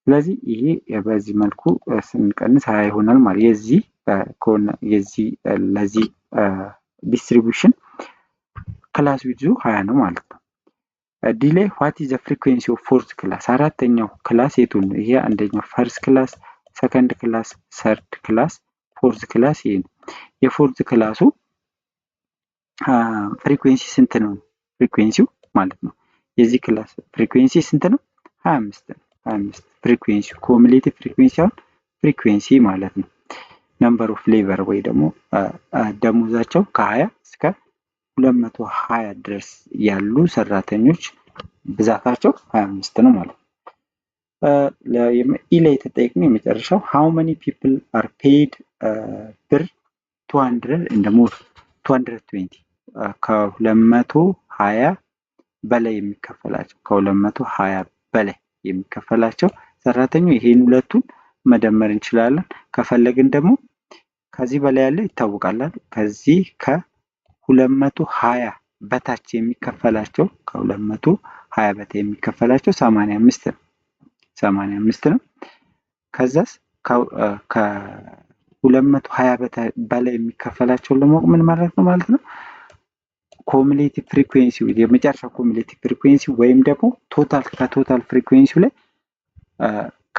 ስለዚህ ይሄ በዚህ መልኩ ስንቀንስ 20 ይሆናል ማለት ለዚህ ዲስትሪቢዩሽን ክላስ ዊድዙ 20 ነው ማለት ነው። ዲሌይ ዋት ኢዝ ዘ ፍሪኩዌንሲ ኦፍ ፎርዝ ክላስ? አራተኛው ክላስ የቱን ነው? ይሄ አንደኛው ፈርስት ክላስ፣ ሰከንድ ክላስ፣ ሰርድ ክላስ፣ ፎርዝ ክላስ ይሄ ነው። የፎርዝ ክላሱ ፍሪኩዌንሲ ስንት ነው? ፍሪኩዌንሲው ማለት ነው። የዚህ ክላስ ፍሪኩዌንሲ ስንት ነው? 25 ነው። 25 ፍሪኩዌንሲ ኮሙሌቲቭ ፍሪኩዌንሲ አሁን ፍሪኩዌንሲ ማለት ነው። ነምበር ኦፍ ሌበር ወይ ደግሞ ደሞዛቸው ከ20 እስከ 220 ድረስ ያሉ ሰራተኞች ብዛታቸው 25 ነው ማለት ነው። ኢ ላይ የተጠየቅነው የመጨረሻው how many people are paid ብር 200 and more 220 ከ220 በላይ የሚከፈላቸው ከ220 በላይ የሚከፈላቸው ሰራተኞች ይሄን ሁለቱን መደመር እንችላለን። ከፈለግን ደግሞ ከዚህ በላይ ያለ ይታወቃል። ከዚህ ከ220 በታች የሚከፈላቸው ከ220 በታች የሚከፈላቸው 85 ነው። ከዛስ ከ220 በላይ የሚከፈላቸውን ለማወቅ ምን ማድረግ ነው ማለት ነው? ኮሙሌቲቭ ፍሪኩዌንሲ የመጨረሻው ኮሙሌቲቭ ፍሪኩዌንሲ ወይም ደግሞ ከቶታል ፍሪኩዌንሲው ላይ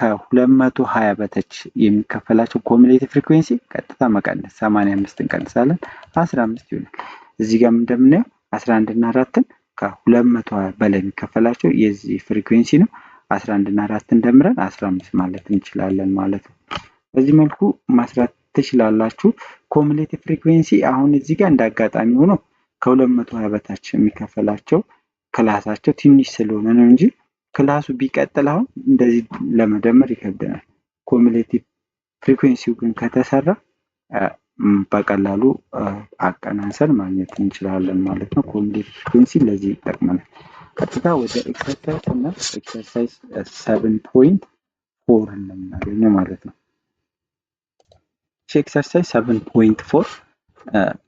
ከ220 በታች የሚከፈላቸው ኮሙሌቲቭ ፍሪኩዌንሲ ቀጥታ መቀነስ 85 እንቀንሳለን 15 ይሆናል። እዚህ ጋር እንደምናየው 11 እና 4ን ከ220 በላይ የሚከፈላቸው የዚህ ፍሪኩዌንሲ ነው። 11 እና 4ን ደምረን 15 ማለት እንችላለን ማለት ነው። በዚህ መልኩ ማስራት ትችላላችሁ። ኮሙሌቲቭ ፍሪኩዌንሲ አሁን እዚህ ጋር እንዳጋጣሚ ሆኖ ከ220 በታች የሚከፈላቸው ክላሳቸው ትንሽ ስለሆነ ነው እንጂ ክላሱ ቢቀጥል አሁን እንደዚህ ለመደመር ይከብደናል። ኮሙሌቲቭ ፍሪኩዌንሲው ግን ከተሰራ በቀላሉ አቀናንሰን ማግኘት እንችላለን ማለት ነው። ኮሙሌቲቭ ፍሪኩዌንሲ ለዚህ ይጠቅመናል። ቀጥታ ወደ ኤክሰርሳይዝ እና ኤክሰርሳይዝ 7.4 እናገኘው ማለት ነው። ኤክሰርሳይዝ 7.4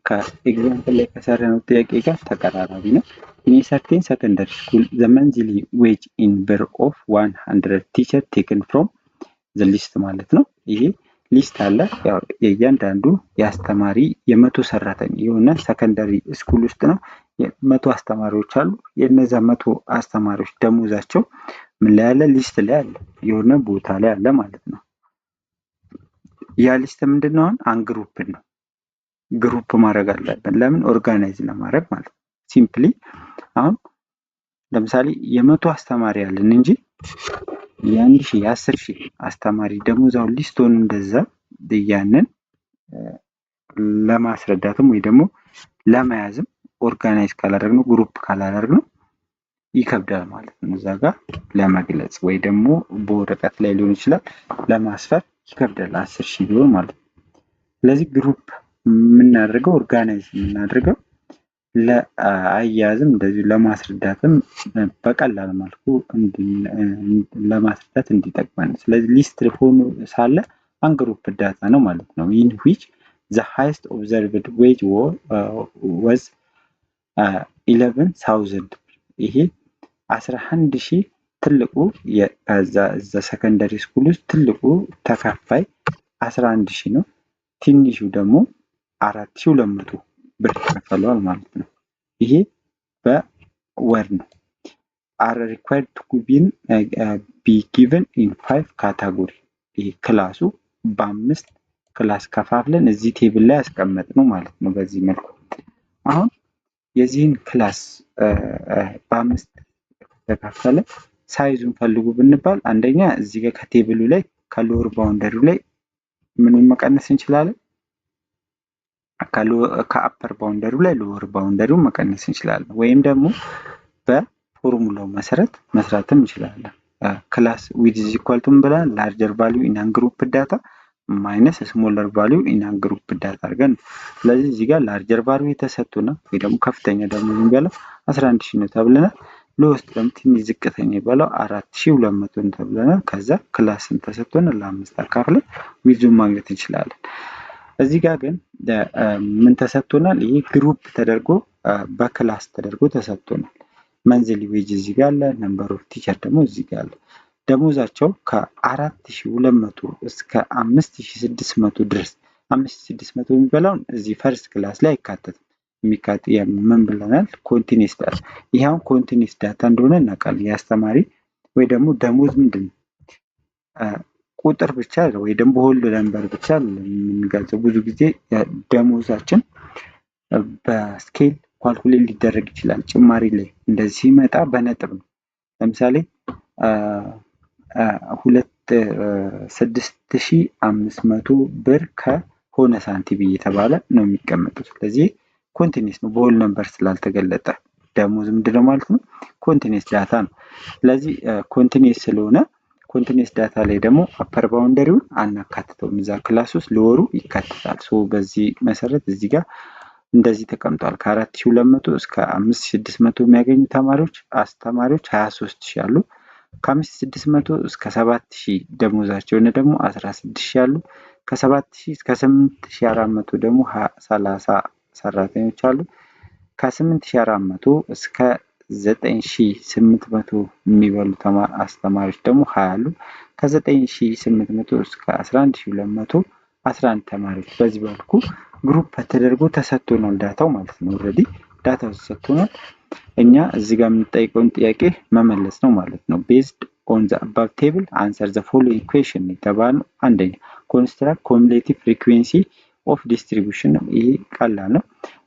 ከኤግዛምፕል ላይ ከሰራነው ጥያቄ ጋር ተቀራራቢ ነው። ኢን ሰርቴን ሰከንደሪ ስኩል ዘ መንዝሊ ዌጅ ኢን ብር ኦፍ 100 ቲቸር ቴክን ፍሮም ዘ ሊስት ማለት ነው። ይሄ ሊስት አለ። ያው የእያንዳንዱ የአስተማሪ የመቶ ሰራተኛ የሆነ ሰከንደሪ ስኩል ውስጥ ነው። 100 አስተማሪዎች አሉ። የነዛ 100 አስተማሪዎች ደሞዛቸው ምን ላይ አለ? ሊስት ላይ አለ። የሆነ ቦታ ላይ አለ ማለት ነው። ያ ሊስት ምንድነው? አንግሩፕድ ነው። ግሩፕ ማድረግ አለብን። ለምን? ኦርጋናይዝ ለማድረግ ማለት ነው። ሲምፕሊ አሁን ለምሳሌ የ100 አስተማሪ ያለን እንጂ የ1000 የ10000 አስተማሪ ደሞዛውን ሊስቱን እንደዛ ያንን ለማስረዳትም ወይ ደግሞ ለመያዝም ኦርጋናይዝ ካላደረግነው ግሩፕ ካላደረግነው ይከብዳል ማለት ነው። እዛ ጋር ለመግለጽ ወይ ደግሞ በወረቀት ላይ ሊሆን ይችላል ለማስፈር ይከብዳል 10000 ቢሆን ማለት ነው። ስለዚህ ግሩፕ የምናደርገው ኦርጋናይዝ የምናደርገው ለአያያዝም እንደዚሁ ለማስረዳትም በቀላል መልኩ ለማስረዳት እንዲጠቅመን። ስለዚህ ሊስት ሆኖ ሳለ አንግሩፕድ ዳታ ነው ማለት ነው። in which the highest observed wage was 11,000 ይሄ 11000 ትልቁ የዛ ሰከንደሪ ስኩል ውስጥ ትልቁ ተከፋይ 11000 ነው። ትንሹ ደግሞ 4200 ብር ተከፍሏል ማለት ነው። ይሄ በወር ነው። are required to be given in 5 ካታጎሪ። ይሄ ክላሱ በ5 ክላስ ከፋፍለን እዚህ ቴብል ላይ ያስቀመጥነው ማለት ነው። በዚህ መልኩ አሁን የዚህን ክላስ በ5 ተከፈለ ሳይዙን ፈልጉ ብንባል አንደኛ እዚህ ጋር ከቴብሉ ላይ ከሎወር ባውንደሪው ላይ ምንም መቀነስ እንችላለን። ከአፐር ባውንደሪው ላይ ሎወር ባውንደሪው መቀነስ እንችላለን። ወይም ደግሞ በፎርሙላው መሰረት መስራትም እንችላለን። ክላስ ዊድዝ ኢዝ ኢኳል ቱ ብለን ላርጀር ቫልዩ ኢን አንግሩፕድ ዳታ ማይነስ ስሞለር ቫልዩ ኢን አንግሩፕድ ዳታ አድርገን ስለዚህ እዚህ ጋር ላርጀር ቫልዩ የተሰጡና ወይ ደግሞ ከፍተኛ ደግሞ የሚባለው 11000 ነው ተብለናል። ሎወስት ደግሞ ትንሽ ዝቅተኛ ይባላል 4200 ተብለናል። ከዛ ክላስን ተሰጥቶናል ለ5 አካፍለን ዊድዙን ማግኘት እንችላለን። እዚህ ጋር ግን ምን ተሰጥቶናል? ይህ ግሩፕ ተደርጎ በክላስ ተደርጎ ተሰጥቶናል። መንዝሊ ዌጅ እዚህ ጋር አለ፣ ነምበር ኦፍ ቲቸር ደግሞ እዚህ ጋር አለ። ደሞዛቸው ከ4200 እስከ 5600 ድረስ 5600 የሚበላውን እዚህ ፈርስት ክላስ ላይ አይካተትም። ምን ብለናል? ኮንቲኒስ ዳታ። ይህ አሁን ኮንቲኒስ ዳታ እንደሆነ እናውቃለን። የአስተማሪ ወይ ደግሞ ደሞዝ ምንድን ነው? ቁጥር ብቻ ወይ ደግሞ በሆል ነምበር ብቻ የምንገልጸው። ብዙ ጊዜ ደሞዛችን በስኬል ኳልኩሌት ሊደረግ ይችላል። ጭማሪ ላይ እንደዚህ ሲመጣ በነጥብ ነው። ለምሳሌ 6500 ብር ከሆነ ሳንቲም እየተባለ ነው የሚቀመጠው። ስለዚህ ኮንቲኒስ ነው፣ በሆል ነምበር ስላልተገለጠ። ደሞዝ ምንድነው ማለት ነው? ኮንቲኒስ ዳታ ነው። ስለዚህ ኮንቲኒስ ስለሆነ ኮንቲኒስ ዳታ ላይ ደግሞ አፐር ባውንደሪውን አናካትተውም። እዛ ክላስ ውስጥ ለወሩ ይካተታል። በዚህ መሰረት እዚህ ጋር እንደዚህ ተቀምጧል። ከ4200 እስከ 5600 የሚያገኙ አስተማሪዎች 23000 አሉ። ከ5600 እስከ 7000 ደሞዛቸው ደግሞ 16000 አሉ። ከ7000 እስከ 8400 ደግሞ 30 ሰራተኞች አሉ። ከ8400 እስከ 9800 የሚበሉ አስተማሪዎች ደግሞ 20 አሉ። ከ9800 እስከ 11200 11 ተማሪዎች። በዚህ መልኩ ግሩፕ ተደርጎ ተሰጥቶናል ዳታው ማለት ነው። ኦልሬዲ ዳታው ተሰጥቶናል። እኛ እዚህ ጋር የምንጠይቀውን ጥያቄ መመለስ ነው ማለት ነው። ቤዝድ ኦን ዘ አባቭ ቴብል አንሰር ዘ ፎሎዊንግ ኩዌሽን የተባለው አንደኛ ኮንስትራክት ኮሙሌቲቭ ፍሪኩዌንሲ ኦፍ ዲስትሪቢዩሽን ነው። ይሄ ቀላል ነው።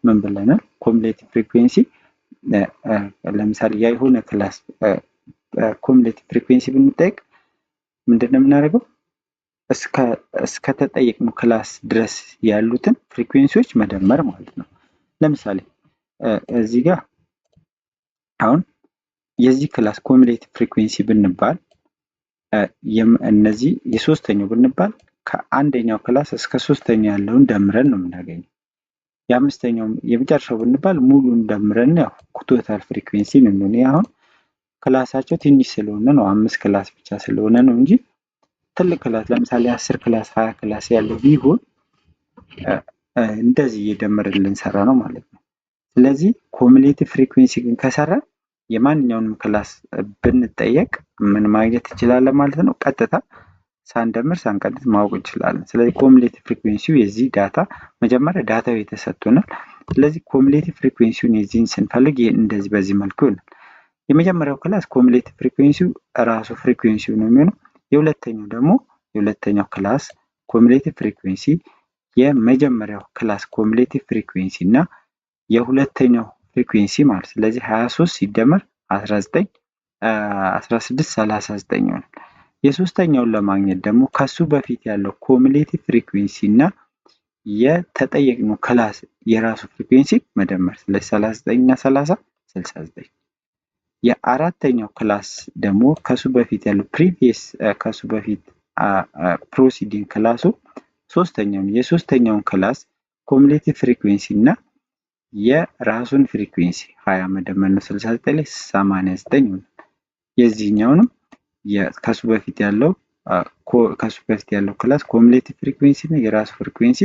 ምን ብለናል? ኮሙሌቲቭ ፍሪኩዌንሲ ለምሳሌ የሆነ ክላስ ኮሙሌቲቭ ፍሪኩዌንሲ ብንጠይቅ ምንድነው የምናደርገው? እስከ ተጠየቅነው ክላስ ድረስ ያሉትን ፍሪኩዌንሲዎች መደመር ማለት ነው። ለምሳሌ እዚህ ጋር አሁን የዚህ ክላስ ኮሙሌቲቭ ፍሪኩዌንሲ ብንባል እነዚህ የሶስተኛው ብንባል ከአንደኛው ክላስ እስከ ሶስተኛው ያለውን ደምረን ነው የምናገኘው። የአምስተኛው የመጨረሻው ብንባል ሙሉን ደምረን ያው ቶታል ፍሪኩዌንሲ ነው የሚሆነው። አሁን ክላሳቸው ትንሽ ስለሆነ ነው 5 ክላስ ብቻ ስለሆነ ነው እንጂ ትልቅ ክላስ ለምሳሌ 10 ክላስ 20 ክላስ ያለው ቢሆን እንደዚህ እየደመርን ልንሰራ ነው ማለት ነው። ስለዚህ ኮሙሌቲቭ ፍሪኩዌንሲ ግን ከሰራ የማንኛውንም ክላስ ብንጠየቅ ምን ማግኘት እንችላለን ማለት ነው። ቀጥታ ሳንደምር ሳንቀንስ ማወቅ እንችላለን። ስለዚህ ኮሙሌቲቭ ፍሪኩዌንሲው የዚህ ዳታ መጀመሪያ ዳታው የተሰጥቶናል። ስለዚህ ኮሙሌቲቭ ፍሪኩዌንሲውን የዚህን ስንፈልግ እንደዚህ በዚህ መልኩ ይሆናል። የመጀመሪያው ክላስ ኮሙሌቲቭ ፍሪኩዌንሲው ራሱ ፍሪኩዌንሲው ነው የሚሆነው። የሁለተኛው ክላስ ኮሙሌቲቭ ፍሪኩዌንሲ የመጀመሪያው ክላስ ኮሙሌቲቭ ፍሪኩዌንሲ እና የሁለተኛው ፍሪኩዌንሲ ማለት ስለዚህ 23 ሲደመር 16 39 ይሆናል። የሶስተኛውን ለማግኘት ደግሞ ከሱ በፊት ያለው ኮሙሌቲቭ ፍሪኩዌንሲ እና የተጠየቅነው ክላስ የራሱ ፍሪኩዌንሲ መደመር ስለዚህ 39 እና 30 69። የአራተኛው ክላስ ደግሞ ከሱ በፊት ያለው ከሱ በፊት ፕሮሲዲንግ ክላሱ የሶስተኛውን ክላስ ኮሙሌቲቭ ፍሪኩዌንሲ እና የራሱን ፍሪኩዌንሲ 20 መደመር ነው 69 ላይ 89 ይሆናል። የዚህኛውንም ከሱ በፊት ያለው ክላስ ኮሙሌቲቭ ፍሪኩዌንሲ እና የራሱ ፍሪኩዌንሲ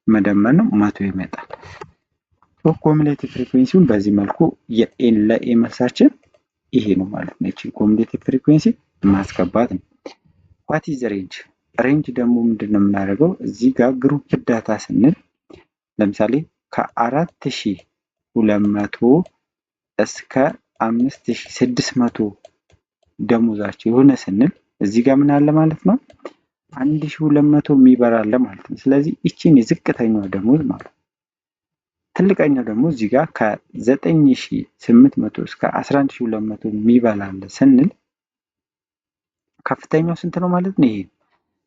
መደመር ነው 100 ይመጣል። ኮሙሌቲቭ ፍሪኩዌንሲውን በዚህ መልኩ ለኤ መልሳችን ይሄ ነው ማለት ነው። እቺ ኮሙሌቲቭ ፍሪኩዌንሲ ማስገባት ነው። ዋት ኢዝ ሬንጅ? ሬንጅ ደግሞ ምንድነው የምናደርገው? እዚህ ጋር ግሩፕ ዳታ ስንል ለምሳሌ ከ4200 እስከ 5600 ደሞዛቸው የሆነ ስንል እዚህ ጋር ምን አለ ማለት ነው? 1200 የሚበራ አለ ማለት ነው። ስለዚህ እቺን የዝቅተኛው ደሞዝ ማለት ነው። ትልቀኛው ደግሞ እዚህ ጋር ከ9800 እስከ 11200 የሚበላ አለ ስንል ከፍተኛው ስንት ነው ማለት ነው? ይሄ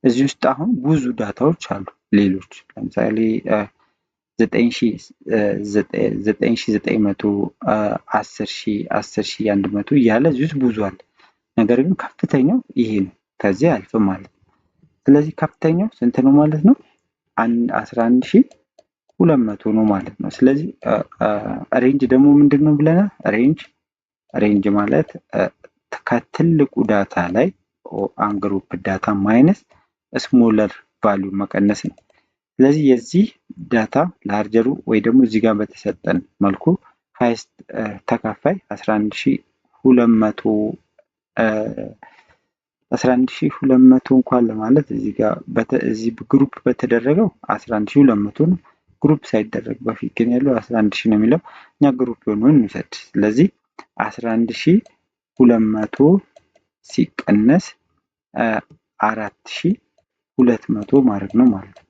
እዚህ ውስጥ አሁን ብዙ ዳታዎች አሉ። ሌሎች ለምሳሌ 9900 10100 እያለ እዚህ ውስጥ ብዙ አለ። ነገር ግን ከፍተኛው ይሄ ነው፣ ከዚህ አልፍም ማለት ነው። ስለዚህ ከፍተኛው ስንት ነው ማለት ነው? 11200 ነው ማለት ነው። ስለዚህ ሬንጅ ደግሞ ምንድነው ብለናል? ሬንጅ ሬንጅ ማለት ከትልቁ ዳታ ላይ አንግሩፕ ዳታ ማይነስ ስሞለር ቫልዩ መቀነስ ነው። ስለዚህ የዚህ ዳታ ላርጀሩ ወይ ደግሞ እዚህ ጋር በተሰጠን መልኩ ሃይስት ተካፋይ 11200 እንኳን ለማለት እዚህ ጋር እዚህ ግሩፕ በተደረገው 11200 ነው። ግሩፕ ሳይደረግ በፊት ግን ያለው 11000 ነው የሚለው እኛ ግሩፕ የሆነውን እንውሰድ። ስለዚህ 11200 ሲቀነስ 4200 ማድረግ ነው ማለት ነው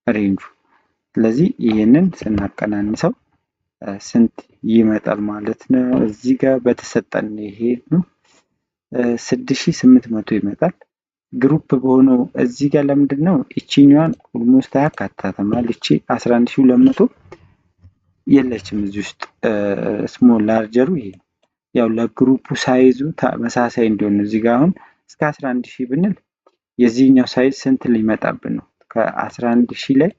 ሬንጁ። ስለዚህ ይሄንን ስናቀናንሰው ስንት ይመጣል ማለት ነው? እዚህ ጋር በተሰጠን ይሄ ነው 6800 ይመጣል። ግሩፕ በሆነው እዚህ ጋር ለምንድን ነው እቺኛዋን ኦልሞስት አያካትታትም። እቺ 11200 የለችም እዚህ ውስጥ ስሞል ላርጀሩ ይሄ ያው ለግሩፑ ሳይዙ ተመሳሳይ እንዲሆን እዚህ ጋር አሁን እስከ 11000 ብንል የዚህኛው ሳይዝ ስንት ሊመጣብን ነው? ከ11000 ላይ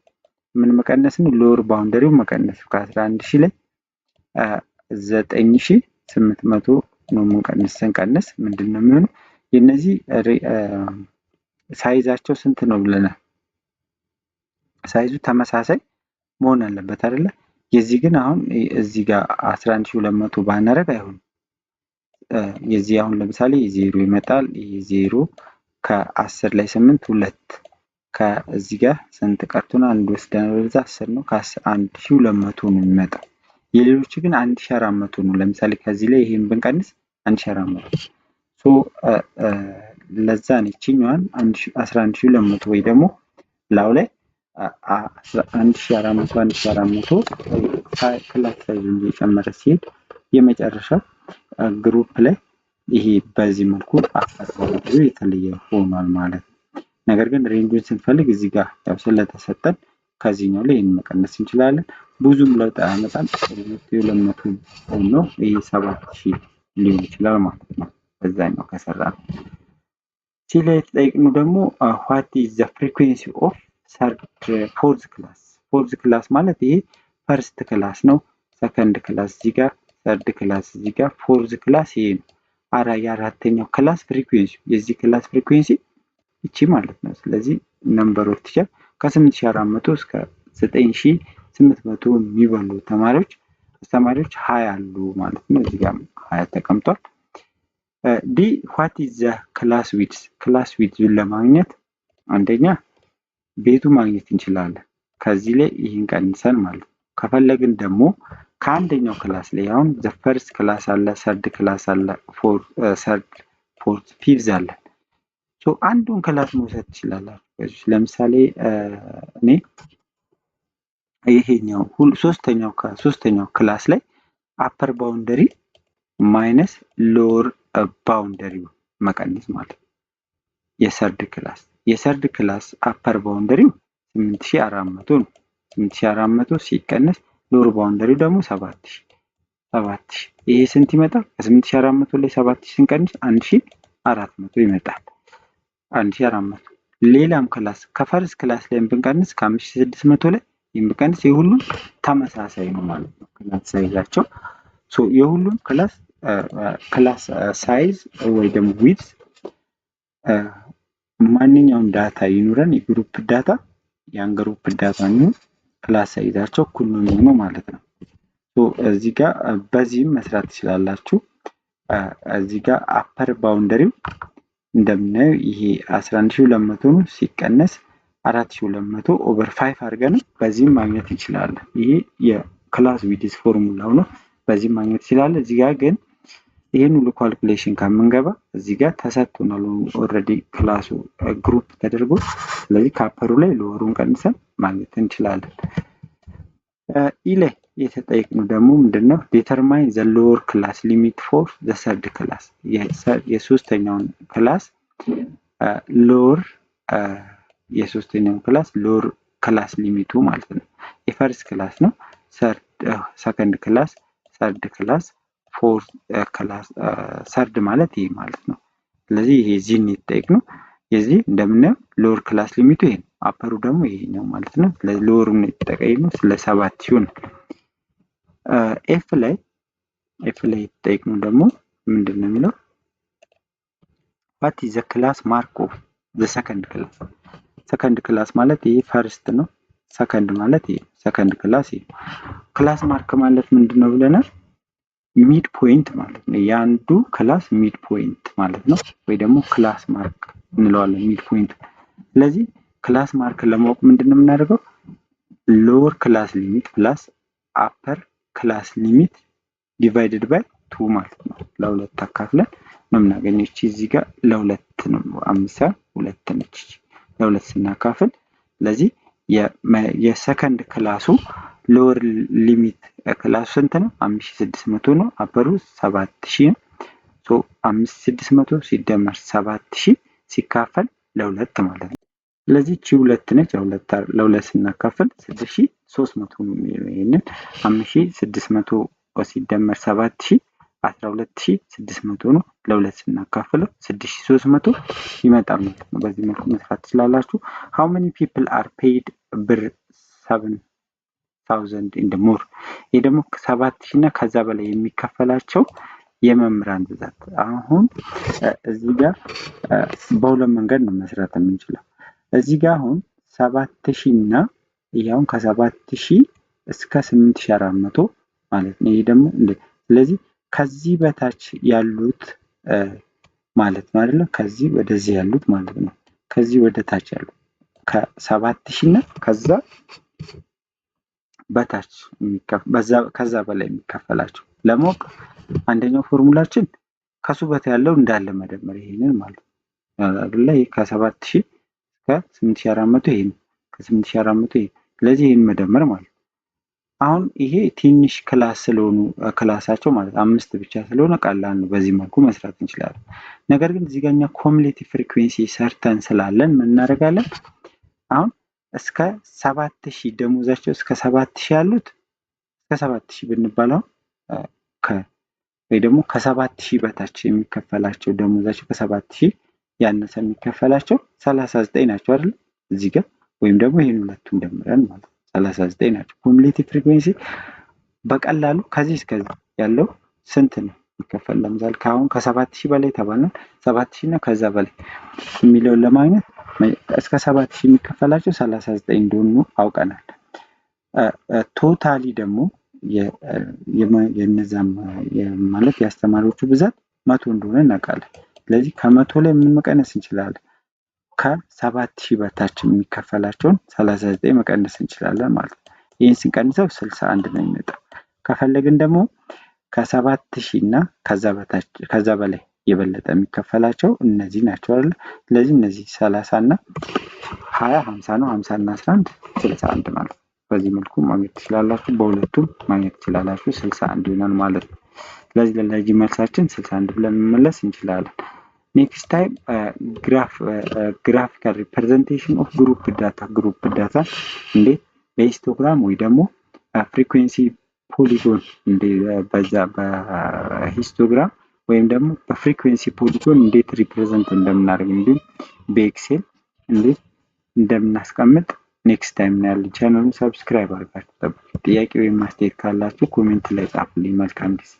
ምን መቀነስ ነው? ሎወር ባውንደሪው መቀነስ ነው። ከ11000 ላይ 9800 ነው ስንቀንስ ምንድን ነው የሚሆነው? የነዚህ ሳይዛቸው ስንት ነው ብለናል? ሳይዙ ተመሳሳይ መሆን አለበት አይደለ? የዚህ ግን አሁን እዚህ ጋር 11200 ባናረግ አይሆንም። የዚህ አሁን ለምሳሌ 0 ይመጣል። ይሄ 0 ከ10 ላይ 8 2 ከዚህ ጋር ስንት ቀርቶና አንድ ወስደን ወደዛ 10 ነው። ከ1200 ነው የሚመጣው። የሌሎቹ ግን 1400 ነው። ለምሳሌ ከዚህ ላይ ይሄን ብንቀንስ 1400 ሶ ለዛ ነው እቺኛዋን 11200 ወይ ደግሞ ላው ላይ 1400 ክላስ ሳይዝ እየጨመረ ሲሄድ የመጨረሻው ግሩፕ ላይ ይሄ በዚህ መልኩ አፈራረሙ የተለየ ሆኗል ማለት ነው። ነገር ግን ሬንጁን ስንፈልግ እዚህ ጋር ያው ስለተሰጠን ከዚህኛው ላይ ይሄን መቀነስ እንችላለን። ብዙም ለውጥ አያመጣም። 200 ሆኖ ይሄ 7000 ሊሆን ይችላል ማለት ነው። በዛኛው ከሰራ ሲለ የተጠየቅነው ደግሞ what is the frequency of fourth class? fourth class ማለት ይሄ ፈርስት ክላስ ነው። ሰከንድ ክላስ እዚህ ጋር፣ ሰርድ ክላስ እዚህ ጋር፣ ፎርዝ ክላስ ይሄ ነው። የአራተኛው ክላስ ፍሪኩዌንሲ የዚህ ክላስ ፍሪኩዌንሲ እቺ ማለት ነው። ስለዚህ ነምበር ኦፍ ቲቸር ከ8400 እስከ 9800 የሚበሉ አስተማሪዎች 20 አሉ ማለት ነው። እዚህ ጋር 20 ተቀምጧል። ዲ what is the class width? ክላስ ዊድዙን ለማግኘት አንደኛ ቤቱ ማግኘት እንችላለን። ከዚህ ላይ ይህን ቀንሰን ማለት ነው። ከፈለግን ደግሞ ከአንደኛው ክላስ ላይ አሁን ዘ ፈርስት ክላስ አለ፣ ሰርድ ክላስ አለ፣ ፎርት ፊፍዝ አለ። ሶ አንዱን ክላስ መውሰድ ትችላላችሁ። ለምሳሌ እኔ ይሄኛው ሶስተኛው ክላስ ላይ አፐር ባውንደሪ ማይነስ ሎወር ባውንደሪው መቀነስ ማለት ነው። የሰርድ ክላስ አፐር ባውንደሪው 8400 ነው። 8400 ሲቀነስ ሎወር ባውንደሪው ደግሞ 7000 ይሄ ስንት ይመጣል? ከ8400 ላይ 7000 ስንቀንስ 1400 ይመጣል። 1400 ሌላም ክላስ ከፈርስት ክላስ ላይ ብንቀንስ ከ5600 ላይ ብንቀንስ የሁሉም ተመሳሳይ ነው ማለት ነው ክላስ ሳይዛቸው። ሶ የሁሉም ክላስ ሳይዝ ወይ ደግሞ ዊድዝ ማንኛውም ዳታ ይኑረን የግሩፕ ዳታ ያን ግሩፕ ዳታ ነው ክላስ ሳይዛቸው እኩል ነው የሚሆነው ማለት ነው። ሶ እዚህ ጋር በዚህም መስራት ትችላላችሁ። እዚህ ጋር አፐር ባውንደሪው እንደምናየው ይሄ 11200 ነው ሲቀነስ 4200 ኦቨር 5 አድርገን በዚህም ማግኘት እንችላለን። ይሄ የክላስ ዊድዝ ፎርሙላው ነው። በዚህም ማግኘት እንችላለን። እዚህ ጋር ግን ይሄን ሁሉ ካልኩሌሽን ከምንገባ እዚህ ጋር ተሰጥቶናል ኦልሬዲ ክላሱ ግሩፕ ተደርጎ። ስለዚህ ካፐሩ ላይ ሎወሩን ቀንሰን ማግኘት እንችላለን። ላይ የተጠየቅነው ደግሞ ምንድነው? ዲተርማይን ዘ ሎወር ክላስ ሊሚት ፎር ዘ ሰርድ ክላስ የሶስተኛውን ክላስ ሎወር ክላስ ሊሚቱ ማለት ነው። የፈርስት ክላስ ነው፣ ሰከንድ ክላስ፣ ሰርድ ክላስ፣ ፎርዝ ክላስ። ሰርድ ማለት ይሄ ማለት ነው። ስለዚህ ይሄ ዚህን የተጠየቅነው የዚህ እንደምናየው ሎወር ክላስ ሊሚቱ ይሄ ነው። አፐሩ ደግሞ ይሄኛው ማለት ነው። ስለዚህ ሎወሩን የተጠቀምነው ስለ 7000 ነው። ኤፍ ላይ ኤፍ ላይ የተጠየቅነው ደግሞ ምንድን ነው የሚለው ዋት ኢዝ ዘ ክላስ ማርክ ኦፍ ዘ ሰከንድ ክላስ። ሰከንድ ክላስ ማለት ይሄ ፈርስት ነው። ሰከንድ ማለት ይሄ ሰከንድ ክላስ ይሄ። ክላስ ማርክ ማለት ምንድን ነው ብለናል? ሚድ ፖይንት ማለት ነው። የአንዱ ክላስ ሚድ ፖይንት ማለት ነው፣ ወይ ደግሞ ክላስ ማርክ እንለዋለን ሚድ ፖይንት። ስለዚህ ክላስ ማርክ ለማወቅ ምንድን ነው የምናደርገው? ሎወር ክላስ ሊሚት ፕላስ አፐር ክላስ ሊሚት ዲቫይድድ ባይ 2 ማለት ነው። ለሁለት አካፍለን ነው የምናገኘው። እቺ እዚህ ጋር ለሁለት ነው 5 2 ነች። ለሁለት ስናካፍል ስለዚህ የሰከንድ ክላሱ ሎወር ሊሚት ክላሱ ስንት ነው? 5600 ነው። አፐሩ 7000 ነው። 5600 ሲደመር 7000 ሲካፈል ለሁለት ማለት ነው። ስለዚህ እቺ ሁለት ነች። ለሁለት ስናካፍል 6300 ነው የሚለው። ይሄንን 5600 ሲደመር 7000 12600 ነው። ለሁለት ስናካፍለው 6300 ይመጣል ማለት ነው። በዚህ መልኩ መስራት ትችላላችሁ። how many people are paid ብር 7000 and more። ይሄ ደግሞ 7000 እና ከዛ በላይ የሚከፈላቸው የመምህራን ብዛት። አሁን እዚህ ጋር በሁለት መንገድ ነው መስራት የምንችለው። እዚህ ጋር አሁን 7000 እና ይሄውን ከ7000 እስከ 8400 ማለት ነው። ይሄ ደግሞ ስለዚህ ከዚህ በታች ያሉት ማለት ነው አይደለ? ከዚህ ወደዚህ ያሉት ማለት ነው። ከዚህ ወደ ታች ያሉት ከ7000 እና ከዛ በታች ከዛ በላይ የሚከፈላቸው ለማወቅ አንደኛው ፎርሙላችን ከሱ በታ ያለው እንዳለ መደመር ይሄንን ማለት ነው አይደለ? ከ7000 እስከ 8400 ይሄን ከ8400 ይሄ ስለዚህ ይሄን መደመር ማለት ነው። አሁን ይሄ ትንሽ ክላስ ስለሆኑ ክላሳቸው ማለት 5 ብቻ ስለሆነ ቀላል ነው። በዚህ መልኩ መስራት እንችላለን። ነገር ግን እዚህ ጋር እኛ ኮሙሌቲቭ ፍሪኩዌንሲ ሰርተን ስላለን ምን እናደርጋለን? አሁን እስከ 7000 ደሞዛቸው እስከ 7000 ያሉት እስከ 7000 ብንባለው ወይ ደግሞ ከ7000 በታች የሚከፈላቸው ደሞዛቸው ከ7000 ያነሰ የሚከፈላቸው 39 ናቸው አይደል? እዚህ ጋር ወይም ደግሞ ይሄን ሁለቱን ደምረን ማለት 39 ናቸው። ኮሙሌቲቭ ፍሪኩዌንሲ በቀላሉ ከዚህ እስከዚህ ያለው ስንት ነው የሚከፈል? ለምሳሌ ከአሁን ከ7000 በላይ ተባልን 7000 እና ከዛ በላይ የሚለውን ለማግኘት እስከ 7000 የሚከፈላቸው 39 እንደሆኑ አውቀናል። ቶታሊ ደግሞ የነዛም ማለት የአስተማሪዎቹ ብዛት 100 እንደሆነ እናውቃለን። ስለዚህ ከ100 ላይ ምን መቀነስ እንችላለን? ከ7000 በታች የሚከፈላቸውን 39 መቀነስ እንችላለን ማለት ነው። ይህን ስንቀንሰው 61 ነው የሚመጣው። ከፈለግን ደግሞ ከ7000 እና ከዛ በላይ የበለጠ የሚከፈላቸው እነዚህ ናቸው አይደል? ስለዚህ እነዚህ 30 እና 20 50 ነው። 50 እና 11 61 ማለት ነው። በዚህ መልኩ ማግኘት ትችላላችሁ። በሁለቱም ማግኘት ትችላላችሁ። 61 ይሆናል ማለት ነው። ስለዚህ ለዚህ መልሳችን 61 ብለን መመለስ እንችላለን። ኔክስት ታይም ግራፊካል ሪፕሬዘንቴሽን ኦፍ ግሩፕ ዳታ እንዴት በሂስቶግራም ወይ ደግሞ ፍሪኩዌንሲ ፖሊጎን በዛ በሂስቶግራም ወይም ደግሞ በፍሪኩዌንሲ ፖሊጎን እንዴት ሪፕሬዘንት እንደምናደርግ እንዲሁም በኤክሴል እንዴት እንደምናስቀምጥ ኔክስት ታይም እናያለን። ቻናሉን ሰብስክራይብ አድርጋችሁ ጠብቁ። ጥያቄ ወይም አስተያየት ካላችሁ ኮሜንት ላይ ጻፉልኝ። መልካም ጊዜ